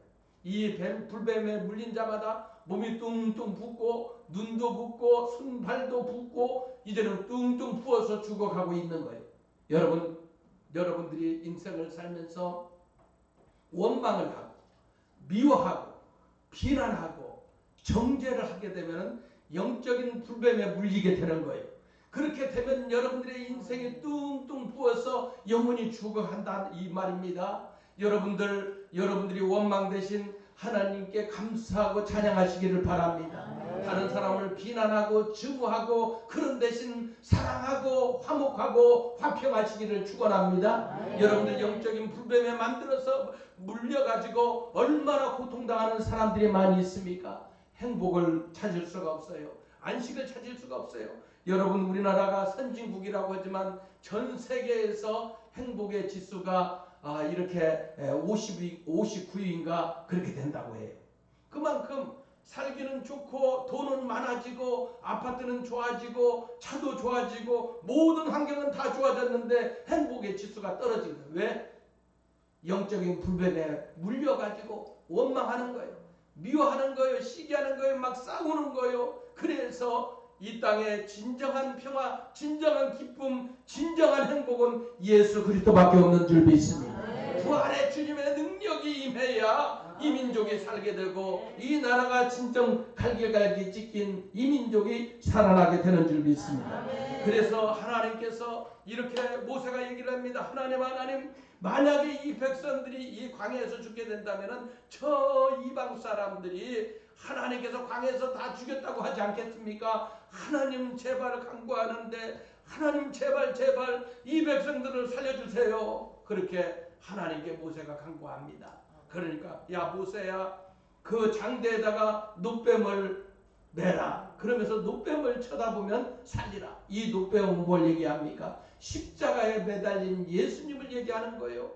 이 불뱀에 물린 자마다 몸이 뚱뚱 붓고 눈도 붓고 손발도 붓고 이제는 뚱뚱 부어서 죽어가고 있는 거예요. 여러분들이 인생을 살면서 원망을 하고 미워하고 비난하고 정죄를 하게 되면 영적인 불뱀에 물리게 되는 거예요. 그렇게 되면 여러분들의 인생이 뚱뚱 부어서 영원히 죽어간다 이 말입니다. 여러분들이 원망 대신 하나님께 감사하고 찬양하시기를 바랍니다. 다른 사람을 비난하고 증오하고 그런 대신 사랑하고 화목하고 화평하시기를 축원합니다. 여러분들 영적인 불뱀에 만들어서 물려가지고 얼마나 고통당하는 사람들이 많이 있습니까? 행복을 찾을 수가 없어요. 안식을 찾을 수가 없어요. 여러분, 우리나라가 선진국이라고 하지만 전 세계에서 행복의 지수가 이렇게 59위인가 그렇게 된다고 해요. 그만큼 살기는 좋고 돈은 많아지고 아파트는 좋아지고 차도 좋아지고 모든 환경은 다 좋아졌는데 행복의 지수가 떨어진 거예요. 왜? 영적인 불뱀에 물려가지고 원망하는 거예요. 미워하는 거예요. 시기하는 거예요. 막 싸우는 거예요. 그래서 이 땅에 진정한 평화, 진정한 기쁨, 진정한 행복은 예수 그리스도밖에 없는 줄 믿습니다. 부활의 주님의 능력이 임해야 이 민족이 살게 되고 이 나라가 진정 갈기갈기 찢긴 이 민족이 살아나게 되는 줄 믿습니다. 그래서 하나님께서 이렇게 모세가 얘기를 합니다. 하나님, 만약에 이 백성들이 이 광야에서 죽게 된다면 저 이방 사람들이 하나님께서 광야에서 다 죽였다고 하지 않겠습니까? 하나님 제발 간구하는데 하나님 제발 이 백성들을 살려주세요. 그렇게 하나님께 모세가 간구합니다. 그러니까 야 모세야 그 장대에다가 놋뱀을 매라. 그러면서 놋뱀을 쳐다보면 살리라. 이 놋뱀은 뭘 얘기합니까? 십자가에 매달린 예수님을 얘기하는 거예요.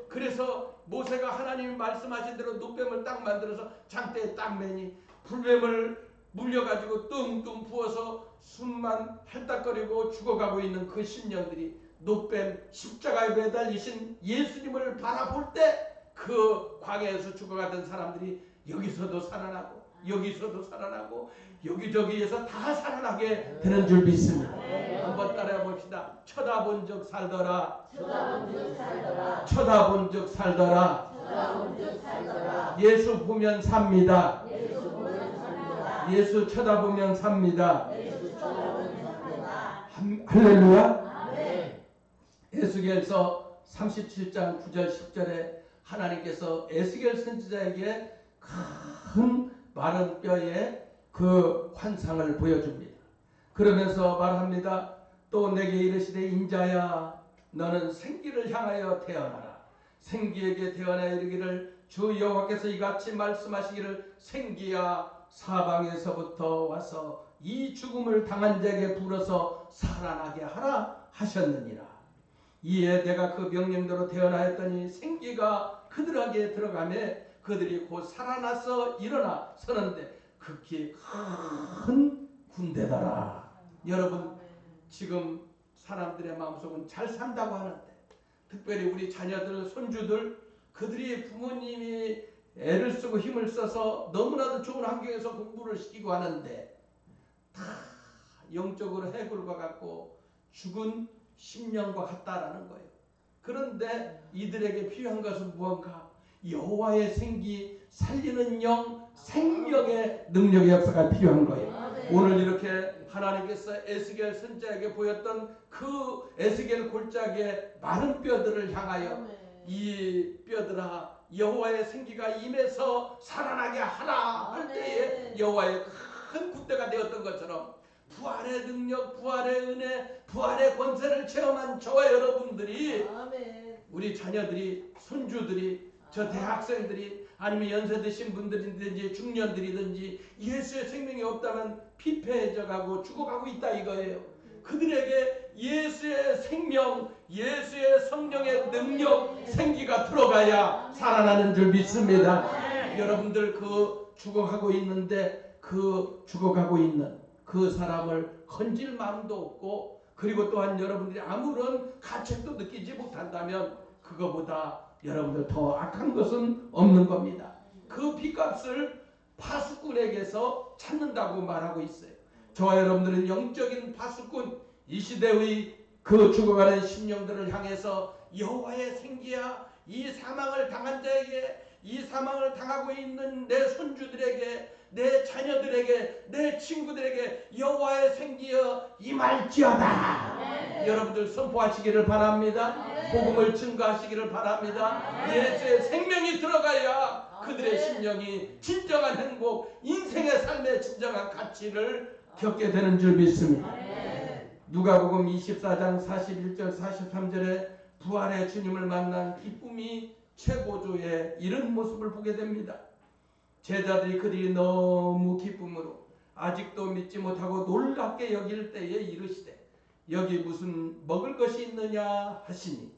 그래서 모세가 하나님이 말씀하신 대로 놋뱀을 딱 만들어서 장대에 딱 매니 불뱀을 물려가지고 뚱뚱 부어서 숨만 헐떡거리고 죽어가고 있는 그 심령들이 놋뱀 십자가에 매달리신 예수님을 바라볼 때 그 광야에서 죽어가던 사람들이 여기서도 살아나고 여기서도 살아나고 여기저기에서 다 살아나게 되는 줄 믿습니다. 한번 따라해 봅시다. 쳐다본 적 살더라. 쳐다본 적 살더라. 예수 보면 삽니다. 예수 쳐다보면 삽니다. 할렐루야. 에스겔서 37장 9절 10절에 하나님께서 에스겔 선지자에게 큰 마른 뼈의 그 환상을 보여줍니다. 그러면서 말합니다. 또 내게 이르시되 인자야 너는 생기를 향하여 태어나라. 생기에게 태어나 이르기를 주 여호와께서 이같이 말씀하시기를 생기야 사방에서부터 와서 이 죽음을 당한 자에게 불어서 살아나게 하라 하셨느니라. 이에 내가 그 명령대로 태어나였더니 생기가 그들에게 들어가매 그들이 곧 살아나서 일어나 서는데 극히 큰 군대더라. 여러분 지금 사람들의 마음속은 잘 산다고 하는데 특별히 우리 자녀들 손주들 그들이 부모님이 애를 쓰고 힘을 써서 너무나도 좋은 환경에서 공부를 시키고 하는데 다 영적으로 해골과 같고 죽은 심령과 같다라는 거예요. 그런데 이들에게 필요한 것은 무언가? 여호와의 생기, 살리는 영, 생명의 능력의 역사가 필요한 거예요. 오늘 이렇게 하나님께서 에스겔 선지자에게 보였던 그 에스겔 골짜기의 마른 뼈들을 향하여 이 뼈들아 여호와의 생기가 임해서 살아나게 하라 할 때에 여호와의 큰 군대가 되었던 것처럼 부활의 능력, 부활의 은혜, 부활의 권세를 체험한 저와 여러분들이 우리 자녀들이, 손주들이, 저 대학생들이 아니면 연세 드신 분들이든지 중년들이든지 예수의 생명이 없다면 피폐해져 가고 죽어가고 있다 이거예요. 그들에게 예수의 생명, 예수의 성령의 능력, 생기가 들어가야 살아나는 줄 믿습니다. 여러분들 그 죽어가고 있는데 그 죽어가고 있는 그 사람을 건질 마음도 없고 그리고 또한 여러분들이 아무런 가책도 느끼지 못한다면 그거보다 여러분들 더 악한 것은 없는 겁니다. 그 빚값을 파수꾼에게서 찾는다고 말하고 있어요. 저와 여러분들은 영적인 파수꾼 이 시대의 그 죽어가는 심령들을 향해서 여호와의 생기야 이 사망을 당한 자에게 이 사망을 당하고 있는 내 손주들에게 내 자녀들에게 내 친구들에게 여호와의 생기여 임할지어다. 여러분들 선포하시기를 바랍니다. 복음을 증거하시기를 바랍니다. 예수의 생명이 들어가야 그들의 심령이 진정한 행복, 인생의 삶의 진정한 가치를 겪게 되는 줄 믿습니다. 누가복음 24장 41절 43절에 부활의 주님을 만난 기쁨이 최고조에 이런 모습을 보게 됩니다. 제자들이 그들이 너무 기쁨으로 아직도 믿지 못하고 놀랍게 여길 때에 이르시되 여기 무슨 먹을 것이 있느냐 하시니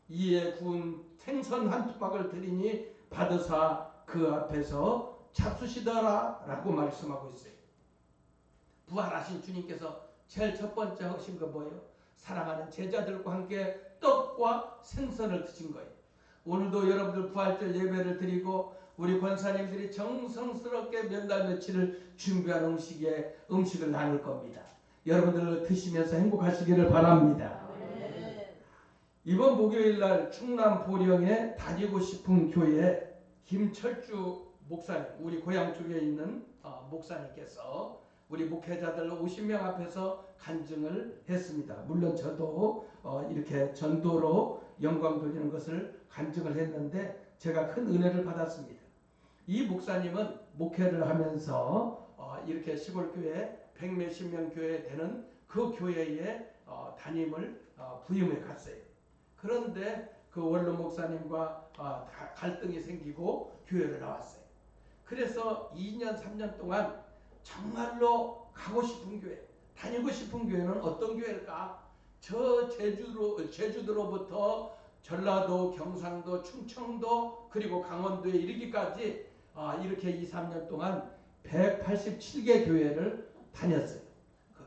이에 구운 생선 한 투박을 드리니 받으사 그 앞에서 잡수시더라 라고 말씀하고 있어요. 부활하신 주님께서 제일 첫 번째 하신 거 뭐예요? 사랑하는 제자들과 함께 떡과 생선을 드신 거예요. 오늘도 여러분들 부활절 예배를 드리고 우리 권사님들이 정성스럽게 몇 날 며칠을 준비한 음식을 나눌 겁니다. 여러분들 드시면서 행복하시기를 바랍니다. 이번 목요일 날 충남 보령에 다니고 싶은 교회 김철주 목사님, 우리 고향 쪽에 있는 목사님께서 우리 목회자들 50명 앞에서 간증을 했습니다. 물론 저도 이렇게 전도로 영광 돌리는 것을 간증을 했는데 제가 큰 은혜를 받았습니다. 이 목사님은 목회를 하면서 이렇게 시골교회 100몇십 명 교회 되는 그 교회에 담임을 부임해 갔어요. 그런데 그 원로 목사님과 갈등이 생기고 교회를 나왔어요. 그래서 2년 3년 동안 정말로 가고 싶은 교회, 다니고 싶은 교회는 어떤 교회일까? 저 제주도로부터 전라도, 경상도, 충청도 그리고 강원도에 이르기까지 이렇게 2, 3년 동안 187개 교회를 다녔어요.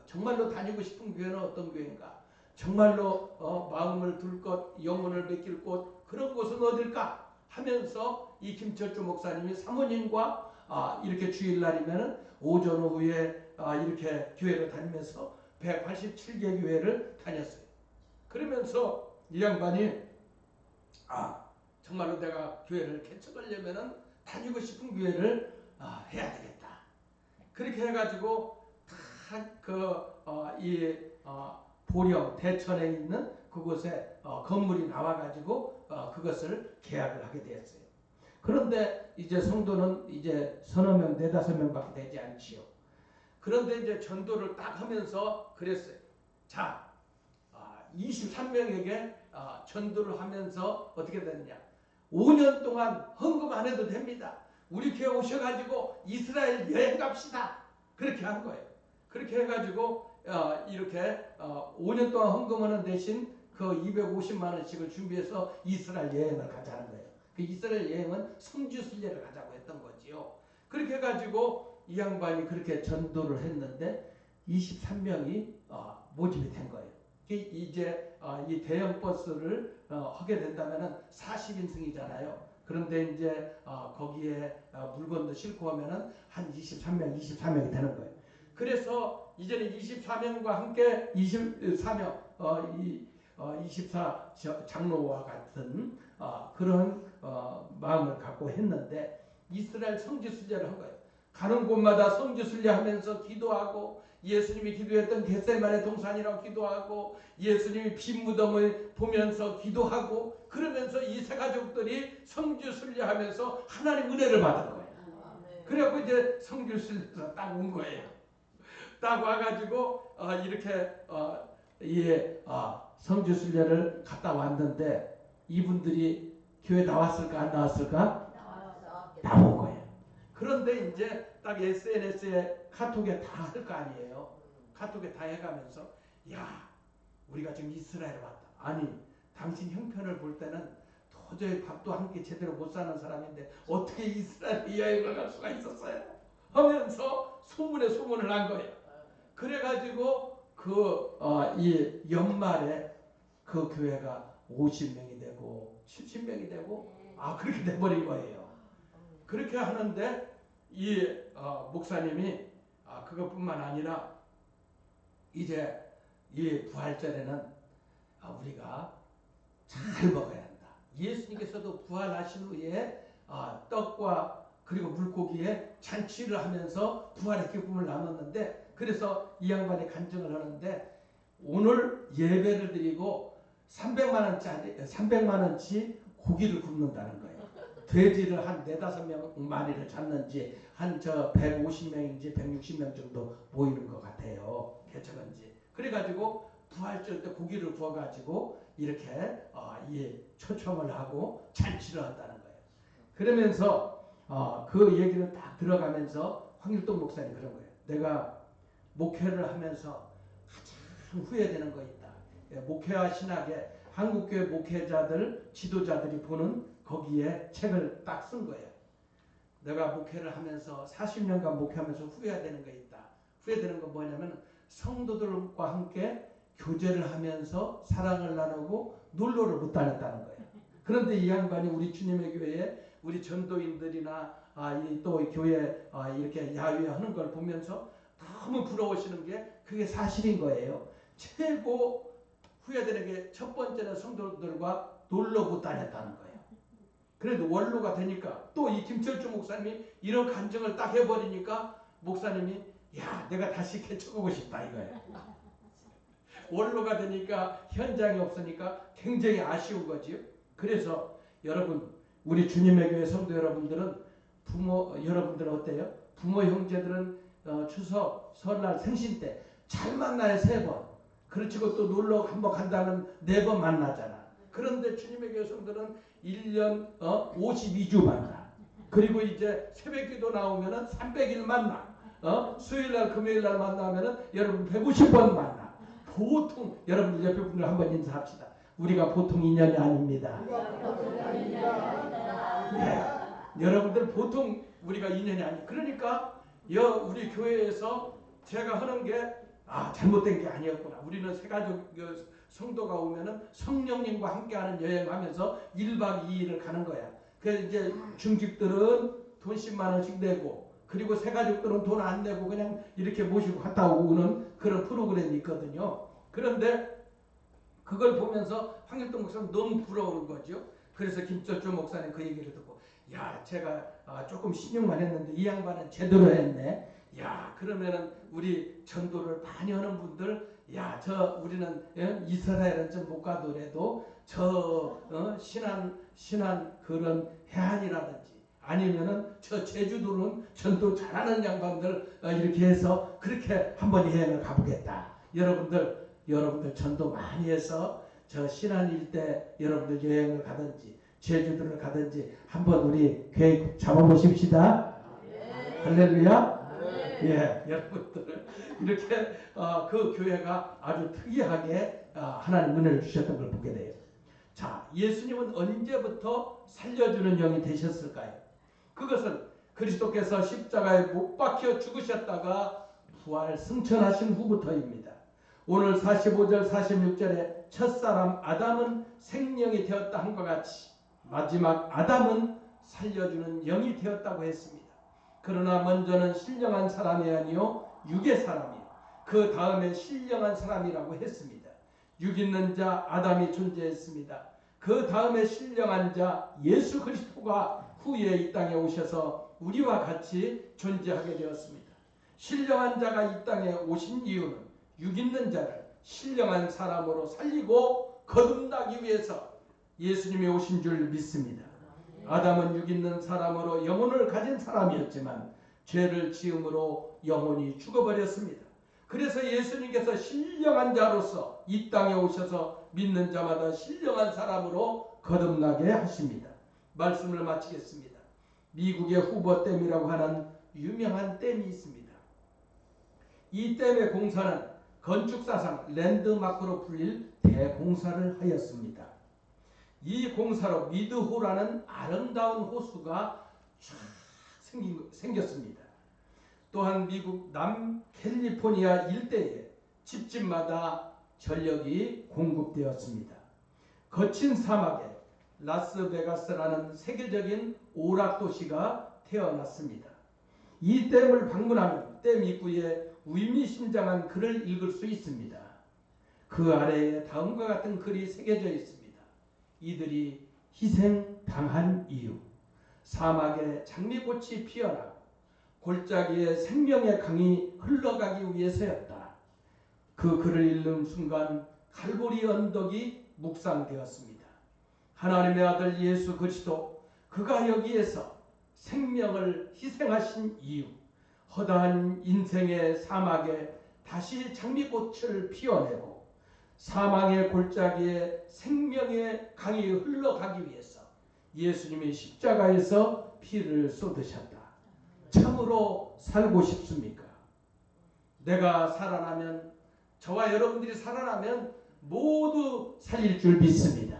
정말로 다니고 싶은 교회는 어떤 교회인가? 정말로 마음을 둘 곳, 영혼을 맡길 곳, 그런 곳은 어딜까? 하면서 이 김철주 목사님이 사모님과 이렇게 주일날이면 오전 오후에 이렇게 교회를 다니면서 187개 교회를 다녔어요. 그러면서 이 양반이 정말로 내가 교회를 개척하려면은 다니고 싶은 교회를 해야 되겠다. 그렇게 해가지고 보령 대천에 있는 그곳에 건물이 나와가지고 그것을 계약을 하게 되었어요. 그런데 이제 성도는 이제 서너 명, 네다섯 명밖에 되지 않지요. 그런데 이제 전도를 딱 하면서 그랬어요. 자, 23명에게 전도를 하면서 어떻게 됐느냐? 5년 동안 헌금 안 해도 됩니다. 우리 교회 오셔가지고 이스라엘 여행 갑시다. 그렇게 한 거예요. 그렇게 해가지고 이렇게 5년 동안 헌금하는 대신 그 250만 원씩을 준비해서 이스라엘 여행을 가자는 거예요. 그 이스라엘 여행은 성지순례를 가자고 했던 거지요. 그렇게 해가지고 이 양반이 그렇게 전도를 했는데 23명이 모집이 된 거예요. 이제 이 대형 버스를 하게 된다면은 40인승이잖아요. 그런데 이제 거기에 물건도 싣고 하면은 한 23명, 24명이 되는 거예요. 그래서 이제는 24명과 함께 24명, 24 장로와 같은 그런 마음을 갖고 했는데 이스라엘 성지순례를 한 거예요. 가는 곳마다 성지순례하면서 기도하고 예수님이 기도했던 겟세마네 동산이라고 기도하고 예수님이 빈 무덤을 보면서 기도하고 그러면서 이 세 가족들이 성지순례하면서 하나님 은혜를 받은 거예요. 그래갖고 이제 성지순례에서 딱 온 거예요. 딱 와가지고 이렇게 성지순례를 갔다 왔는데 이분들이 교회 나왔을까 안 나왔을까? 나온 거예요. 그런데 이제 딱 SNS에 카톡에 다 할 거 아니에요. 카톡에 다 해가면서 야 우리가 지금 이스라엘 왔다. 아니 당신 형편을 볼 때는 도저히 밥도 한 끼 제대로 못 사는 사람인데 어떻게 이스라엘 여행을 갈 수가 있었어요? 하면서 소문에 소문을 한 거예요. 그래가지고 이 연말에 그 교회가 50명이 되고 70명이 되고 그렇게 돼버린 거예요. 그렇게 하는데 이 목사님이 그것뿐만 아니라 이제 이 부활절에는 우리가 잘 먹어야 한다. 예수님께서도 부활하신 후에 떡과 그리고 물고기에 잔치를 하면서 부활의 기쁨을 나눴는데 그래서 이 양반이 간증을 하는데 오늘 예배를 드리고 300만 원치 고기를 굽는다는 거예요. 돼지를 한 4-5명 마리를 잡는지 한 150명인지 160명 정도 모이는 것 같아요. 개척한지. 그래가지고 부활절 때 고기를 구워가지고 이렇게 초청을 하고 잔치를 한다는 거예요. 그러면서 그 얘기를 딱 들어가면서 황일동 목사님이 그런 거예요. 내가 목회를 하면서 가장 후회되는 거 있다. 목회와 신학에 한국교회 목회자들, 지도자들이 보는 거기에 책을 딱 쓴 거예요. 내가 목회를 하면서 40년간 목회하면서 후회되는 거 있다. 후회되는 건 뭐냐면 성도들과 함께 교제를 하면서 사랑을 나누고 놀러를 못 다녔다는 거예요. 그런데 이 양반이 우리 주님의 교회에 우리 전도인들이나 또 교회 이렇게 야유하는 걸 보면서 너무 부러우시는 게 그게 사실인 거예요. 최고 후회되는 게 첫 번째는 성도들과 놀러 못 다녔다는 거예요. 그래도 원로가 되니까 또 이 김철주 목사님이 이런 간증을 딱 해버리니까 목사님이 야 내가 다시 개척하고 싶다 이거예요. 원로가 되니까 현장이 없으니까 굉장히 아쉬운 거지요. 그래서 여러분 우리 주님의 교회 성도 여러분들은 여러분들은 어때요? 부모 형제들은 추석 설날 생신 때 잘 만나요 3번. 그렇지고 또 놀러 한번 간다면 4번 만나잖아. 그런데 주님의 교회 성도는 1년 52주 만나. 그리고 이제 새벽기도 나오면은 300일 만나. 수요일날 금요일날 만나면은 여러분 150번 만나. 보통 여러분들 옆에 분들 한번 인사합시다. 우리가 보통 인연이 아닙니다. 여러분들 보통 우리가 인연이 아니. 그러니까 우리 교회에서 제가 하는 게 잘못된 게 아니었구나. 우리는 새가족 성도가 오면은 성령님과 함께하는 여행하면서 1박 2일을 가는 거야. 그래서 이제 중직들은 돈 10만 원씩 내고, 그리고 새가족들은 돈 안 내고 그냥 이렇게 모시고 갔다 오는 그런 프로그램이 있거든요. 그런데 그걸 보면서 황길동 목사는 너무 부러운 거죠. 그래서 김철주 목사님 그 얘기를 듣고, 야, 제가 조금 신용만 했는데 이 양반은 제대로 했네. 야, 그러면은 우리 전도를 많이 하는 분들, 야, 우리는 이스라엘은 좀 못 가더라도 신안 그런 해안이라든지 아니면은 저 제주도는 전도 잘하는 양반들 이렇게 해서 그렇게 한번 여행을 가보겠다. 여러분들 전도 많이 해서 저 신안 일대 여러분들 여행을 가든지 제주도를 가든지 한번 우리 계획 잡아보십시다. 할렐루야. 예, 여러분들 이렇게 그 교회가 아주 특이하게 하나님 은혜를 주셨던 걸 보게 돼요. 자, 예수님은 언제부터 살려주는 영이 되셨을까요? 그것은 그리스도께서 십자가에 못 박혀 죽으셨다가 부활 승천하신 후부터입니다. 오늘 45절 46절에 첫사람 아담은 생명이 되었다 한과 같이 마지막 아담은 살려주는 영이 되었다고 했습니다. 그러나 먼저는 신령한 사람이 아니요 육의 사람이요 그 다음에 신령한 사람이라고 했습니다. 육 있는 자 아담이 존재했습니다. 그 다음에 신령한 자 예수 그리스도가 후에 이 땅에 오셔서 우리와 같이 존재하게 되었습니다. 신령한 자가 이 땅에 오신 이유는 육 있는 자를 신령한 사람으로 살리고 거듭나기 위해서 예수님이 오신 줄 믿습니다. 아담은 육 있는 사람으로 영혼을 가진 사람이었지만 죄를 지음으로 영혼이 죽어버렸습니다. 그래서 예수님께서 신령한 자로서 이 땅에 오셔서 믿는 자마다 신령한 사람으로 거듭나게 하십니다. 말씀을 마치겠습니다. 미국의 후보댐이라고 하는 유명한 댐이 있습니다. 이 댐의 공사는 건축사상 랜드마크로 불릴 대공사를 하였습니다. 이 공사로 미드호라는 아름다운 호수가 쫙 생겼습니다. 또한 미국 남캘리포니아 일대에 집집마다 전력이 공급되었습니다. 거친 사막에 라스베가스라는 세계적인 오락도시가 태어났습니다. 이 댐을 방문하면 댐 입구에 의미심장한 글을 읽을 수 있습니다. 그 아래에 다음과 같은 글이 새겨져 있습니다. 이들이 희생당한 이유, 사막에 장미꽃이 피어나고 골짜기에 생명의 강이 흘러가기 위해서였다. 그 글을 읽는 순간 갈보리 언덕이 묵상되었습니다. 하나님의 아들 예수 그리스도, 그가 여기에서 생명을 희생하신 이유, 허다한 인생의 사막에 다시 장미꽃을 피워내고 사망의 골짜기에 생명의 강이 흘러가기 위해서 예수님이 십자가에서 피를 쏟으셨다. 참으로 살고 싶습니까? 내가 살아나면, 저와 여러분들이 살아나면 모두 살릴 줄 믿습니다.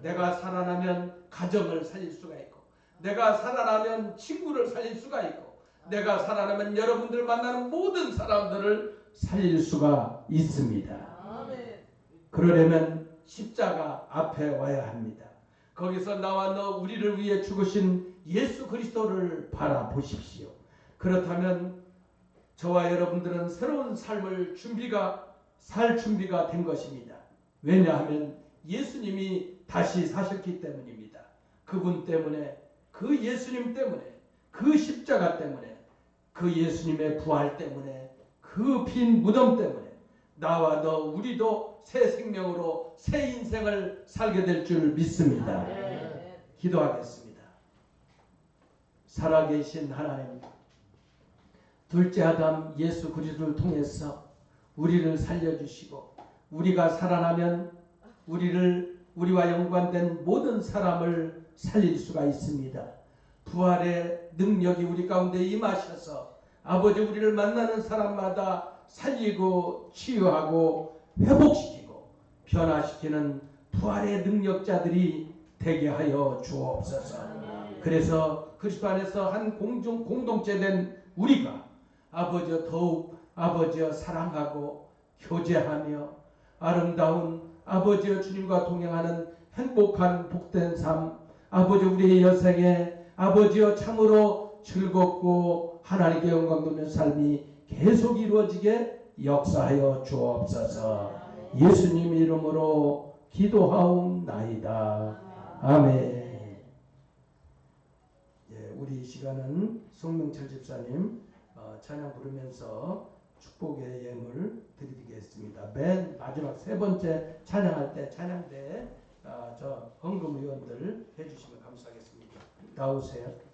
내가 살아나면 가정을 살릴 수가 있고, 내가 살아나면 친구를 살릴 수가 있고, 내가 살아나면 여러분들 만나는 모든 사람들을 살릴 수가 있습니다. 그러려면 십자가 앞에 와야 합니다. 거기서 나와 너 우리를 위해 죽으신 예수 그리스도를 바라보십시오. 그렇다면 저와 여러분들은 새로운 삶을 살 준비가 된 것입니다. 왜냐하면 예수님이 다시 사셨기 때문입니다. 그분 때문에, 그 예수님 때문에, 그 십자가 때문에, 그 예수님의 부활 때문에, 그 빈 무덤 때문에 나와 너 우리도 새 생명으로 새 인생을 살게 될 줄 믿습니다. 기도하겠습니다. 살아계신 하나님, 둘째 아담 예수 그리스도를 통해서 우리를 살려주시고 우리가 살아나면 우리와 연관된 모든 사람을 살릴 수가 있습니다. 부활의 능력이 우리 가운데 임하셔서 아버지 우리를 만나는 사람마다 살리고 치유하고 회복시키고 변화시키는 부활의 능력자들이 되게 하여 주옵소서. 그래서 그리스도 안에서 한 공동체 된 우리가 아버지여 더욱 아버지여 사랑하고 교제하며 아름다운 아버지여 주님과 동행하는 행복한 복된 삶, 아버지 우리의 여생에 아버지여 참으로 즐겁고 하나님께 영광 돌리는 삶이 계속 이루어지게 역사하여 주옵소서. 예수님 이름으로 기도하옵나이다. 아멘. 예, 우리 이 시간은 송명철 집사님 찬양 부르면서 축복의 예물 드리겠습니다. 맨 마지막 세 번째 찬양할 때 찬양대 저 헌금위원들 해주시면 감사하겠습니다. 나오세요.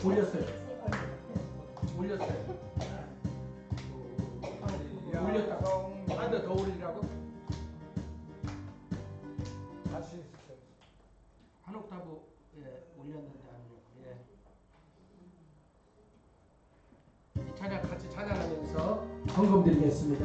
올렸어요. 올렸어요. 올렸다고. 한 번 더 올리라고? 다시 한 옥타브 올렸는데 아니요. 이 찬양 같이 찬양하면서 헌금 드리겠습니다.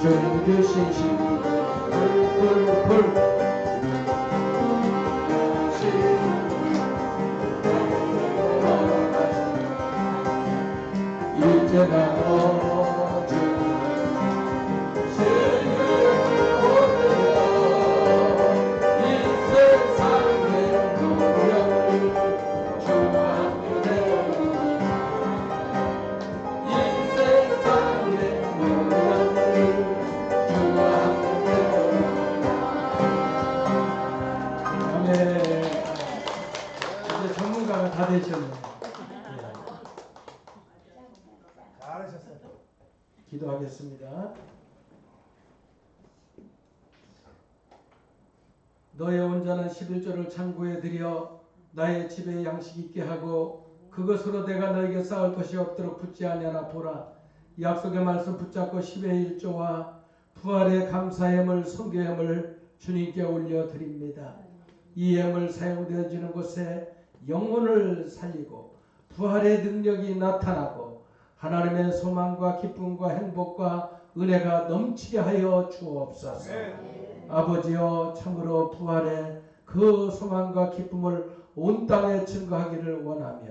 주님 주신 힘 불불불 이제가 어주 신을 보내어 이 세상의 노력을 주하네 이 세상의 노력을 주하네 아멘. 이제 전문가가 다 되셨네요. 잘하셨어요. 기도하겠습니다. 너의 온전한 11조를 창고에 들여 나의 집에 양식 있게 하고 그것으로 내가 너에게 쌓을 것이 없도록 붙지 아니하나 보라. 약속의 말씀 붙잡고 10의 1조와 부활의 감사함을 성교함을 주님께 올려드립니다. 이 예물 사용되어지는 곳에 영혼을 살리고 부활의 능력이 나타나고 하나님의 소망과 기쁨과 행복과 은혜가 넘치게 하여 주옵소서. 아버지여 참으로 부활의 그 소망과 기쁨을 온 땅에 증거하기를 원하며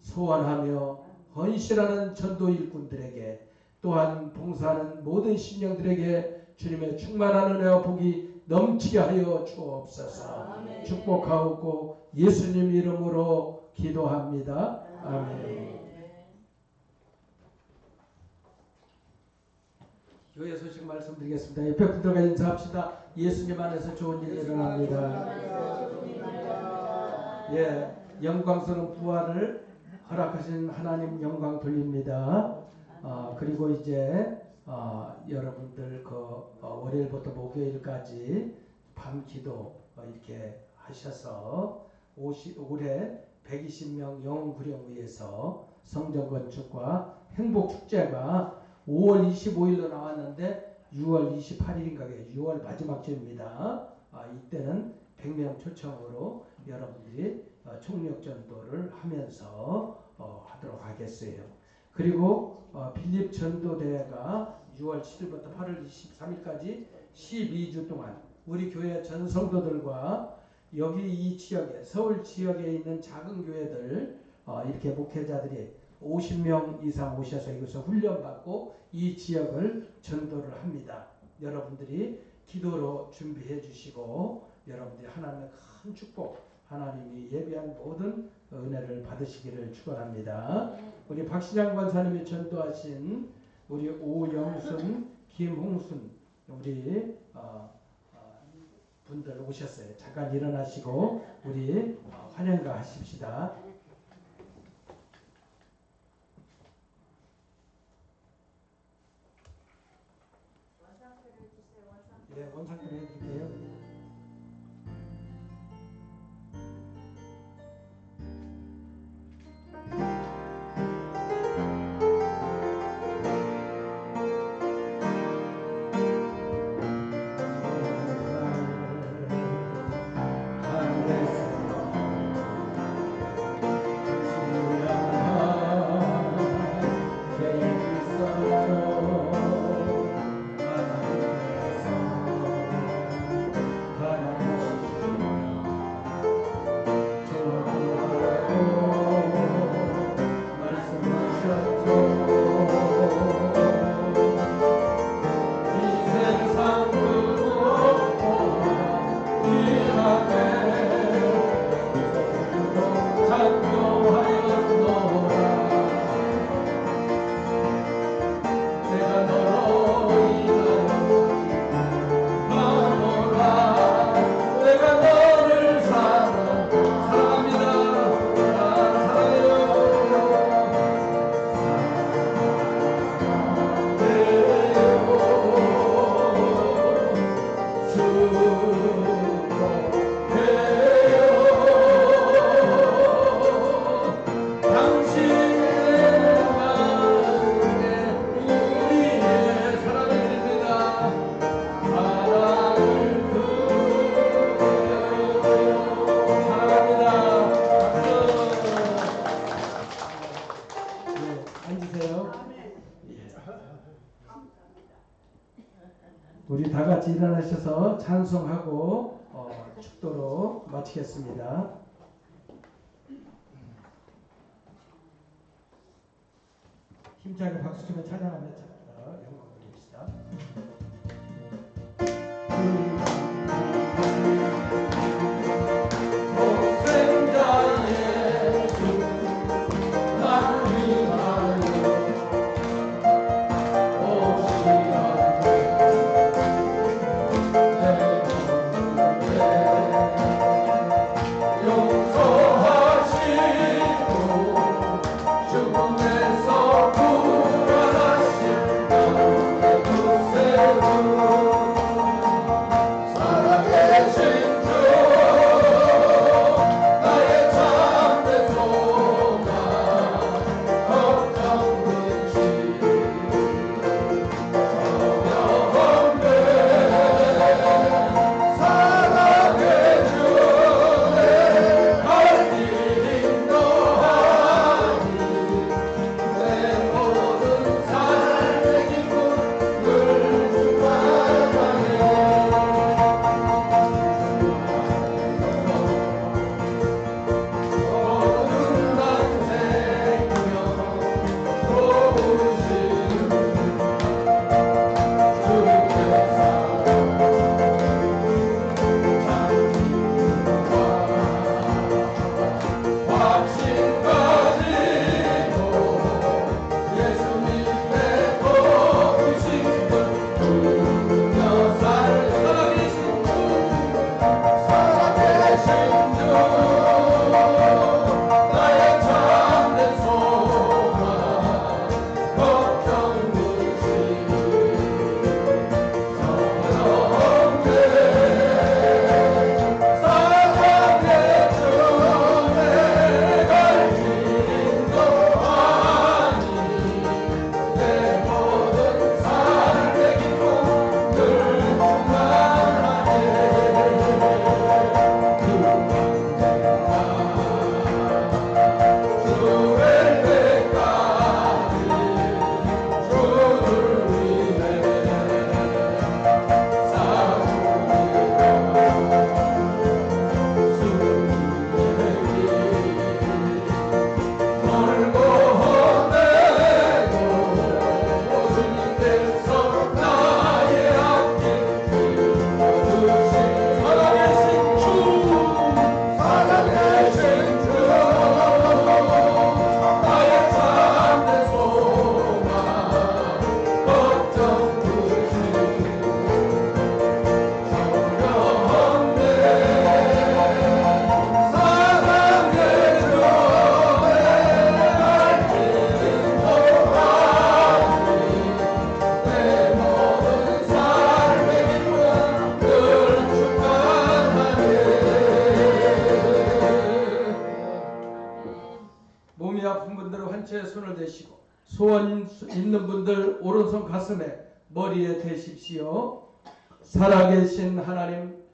소원하며 헌신하는 전도 일꾼들에게 또한 봉사하는 모든 신령들에게 주님의 충만한 은혜와 복이 넘치게 하여 주옵소서. 축복하옵고 예수님 이름으로 기도합니다. 아멘. 교회 소식 말씀드리겠습니다. 옆에 분들과 인사합시다. 예수님 안에서 좋은 일이 일어납니다. 예, 영광스러운 부활을 허락하신 하나님 영광 돌립니다. 그리고 이제 여러분들 월요일부터 목요일까지 밤기도 이렇게 하셔서 올해 120명 영구령위에서 성전 건축과 행복축제가 5월 25일로 나왔는데 6월 28일인가에 6월 마지막 주입니다. 이때는 100명 초청으로 여러분들이 총력전도를 하면서 하도록 하겠어요. 그리고 필립 전도대회가 6월 7일부터 8월 23일까지 12주 동안 우리 교회 전 성도들과 여기 이 지역에 서울 지역에 있는 작은 교회들 이렇게 목회자들이 50명 이상 오셔서 이것을 훈련받고 이 지역을 전도를 합니다. 여러분들이 기도로 준비해 주시고 여러분들이 하나님의 큰 축복, 하나님이 예비한 모든 은혜를 받으시기를 축원합니다. 우리 박시장 권사님이 전도하신 우리 오영순, 김홍순 우리 분들 오셨어요. 잠깐 일어나시고 우리 환영가 하십시다. 네, 원상표를 해드릴게요. 우리 다 같이 일어나셔서 찬송하고 축도로 마치겠습니다. 힘차게 박수 치며 찬양하며 영광 드립시다. 죽음에서 부활하신 상처에 손을 대시고 소원 있는 분들 오른손 가슴에 머리에 대십시오. 살아계신 하나님,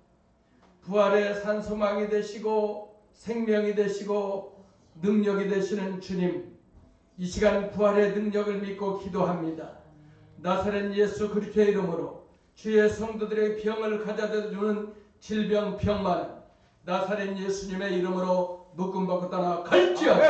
부활의 산소망이 되시고 생명이 되시고 능력이 되시는 주님, 이 시간 부활의 능력을 믿고 기도합니다. 나사렛 예수 그리스도의 이름으로 주의 성도들의 병을 가져다 주는 질병 병만 나사렛 예수님의 이름으로 묶음받고 떠나 갈지어다.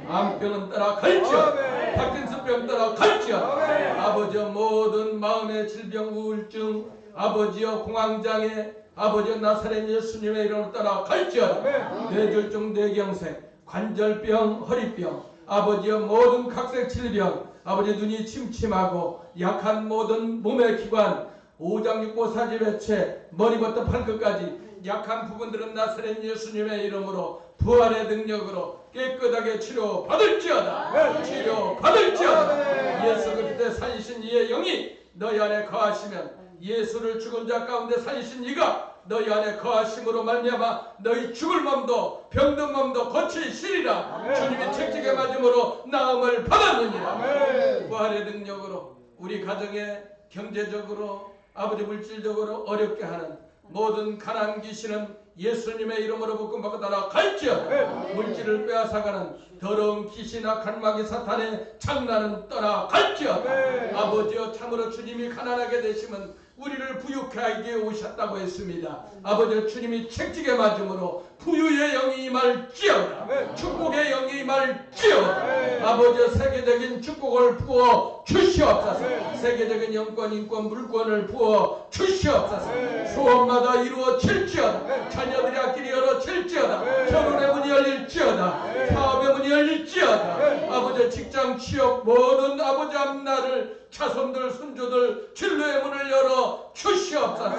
암병은 떠나 갈지어다. 파킨슨병 떠나 갈지어다. 아버지여 모든 마음의 질병 우울증 아버지여 공황장애 아버지여 나사렛 예수님의 이름으로 떠나 갈지어다. 뇌졸중 뇌경색 관절병 허리병 아버지여 모든 각색 질병 아버지 눈이 침침하고 약한 모든 몸의 기관 오장육부 사지배체 머리부터 발끝까지 약한 부분들은 나사렛 예수님의 이름으로 부활의 능력으로 깨끗하게 치료 받을지어다. 치료 받을지어다. 예수 그리스도의 살리신 이의 영이 너희 안에 거하시면 예수를 죽은 자 가운데 살리신 이가 너희 안에 거하심으로 말미암아 너희 죽을 몸도 병든 몸도 고치시리라. 주님이 책찍에 맞음으로 나음을 받았느니라. 부활의 능력으로 우리 가정에 경제적으로 아버지 물질적으로 어렵게 하는 모든 가난 귀신은 예수님의 이름으로 묶음받고 따라 갈지어다. 물질을 빼앗아가는 더러운 귀신 악한 마귀 사탄의 장난은 떠나 갈지어다. 아버지여 참으로 주님이 가난하게 되시면 우리를 부유하게 오셨다고 했습니다. 아버지 주님이 책찍에 맞음으로 부유의 영이 임할지어다. 축복의 영이 임할지어다. 아버지 세계적인 축복을 부어 주시옵소서. 세계적인 영권 인권 물권을 부어 주시옵소서. 소원마다 이루어질지어다. 자녀들의 앞길이 열어질지어다. 결혼의 문이 열릴지어다. 사업의 문이 열릴지어다. 아버지 직장 취업 모든 아버지 앞날을 자손들 손주들 진로의 문을 열어 주시옵소서.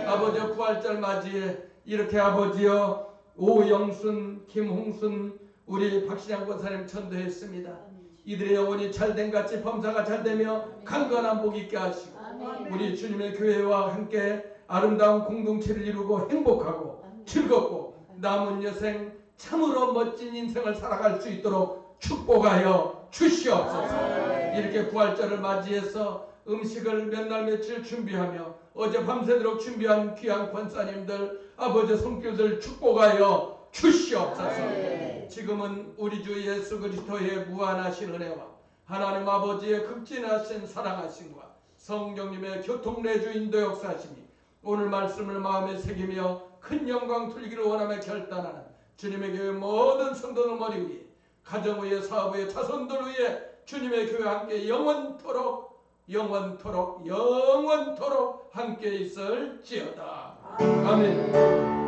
아버지 부활절 맞이에 이렇게 아버지여 오영순 김홍순 우리 박신양 권사님 천도했습니다. 이들의 영혼이 잘된 같이 범사가 잘되며 강건한 복 있게 하시고 우리 주님의 교회와 함께 아름다운 공동체를 이루고 행복하고 즐겁고 남은 여생 참으로 멋진 인생을 살아갈 수 있도록 축복하여 주시옵소서. 이렇게 부활절을 맞이해서 음식을 몇 날 며칠 준비하며 어제 밤새도록 준비한 귀한 권사님들 아버지 손길들 축복하여 주시옵소서. 지금은 우리 주 예수 그리스도의 무한하신 은혜와 하나님 아버지의 극진하신 사랑하심과 성령님의 교통내주 인도 역사하심이 오늘 말씀을 마음에 새기며 큰 영광 돌리기를 원하며 결단하는 주님의 교회 모든 성도들 머리 위에 가정 위에 사업 위에 자손들 위에 주님의 교회 함께 영원토록 함께 있을지어다. 아멘.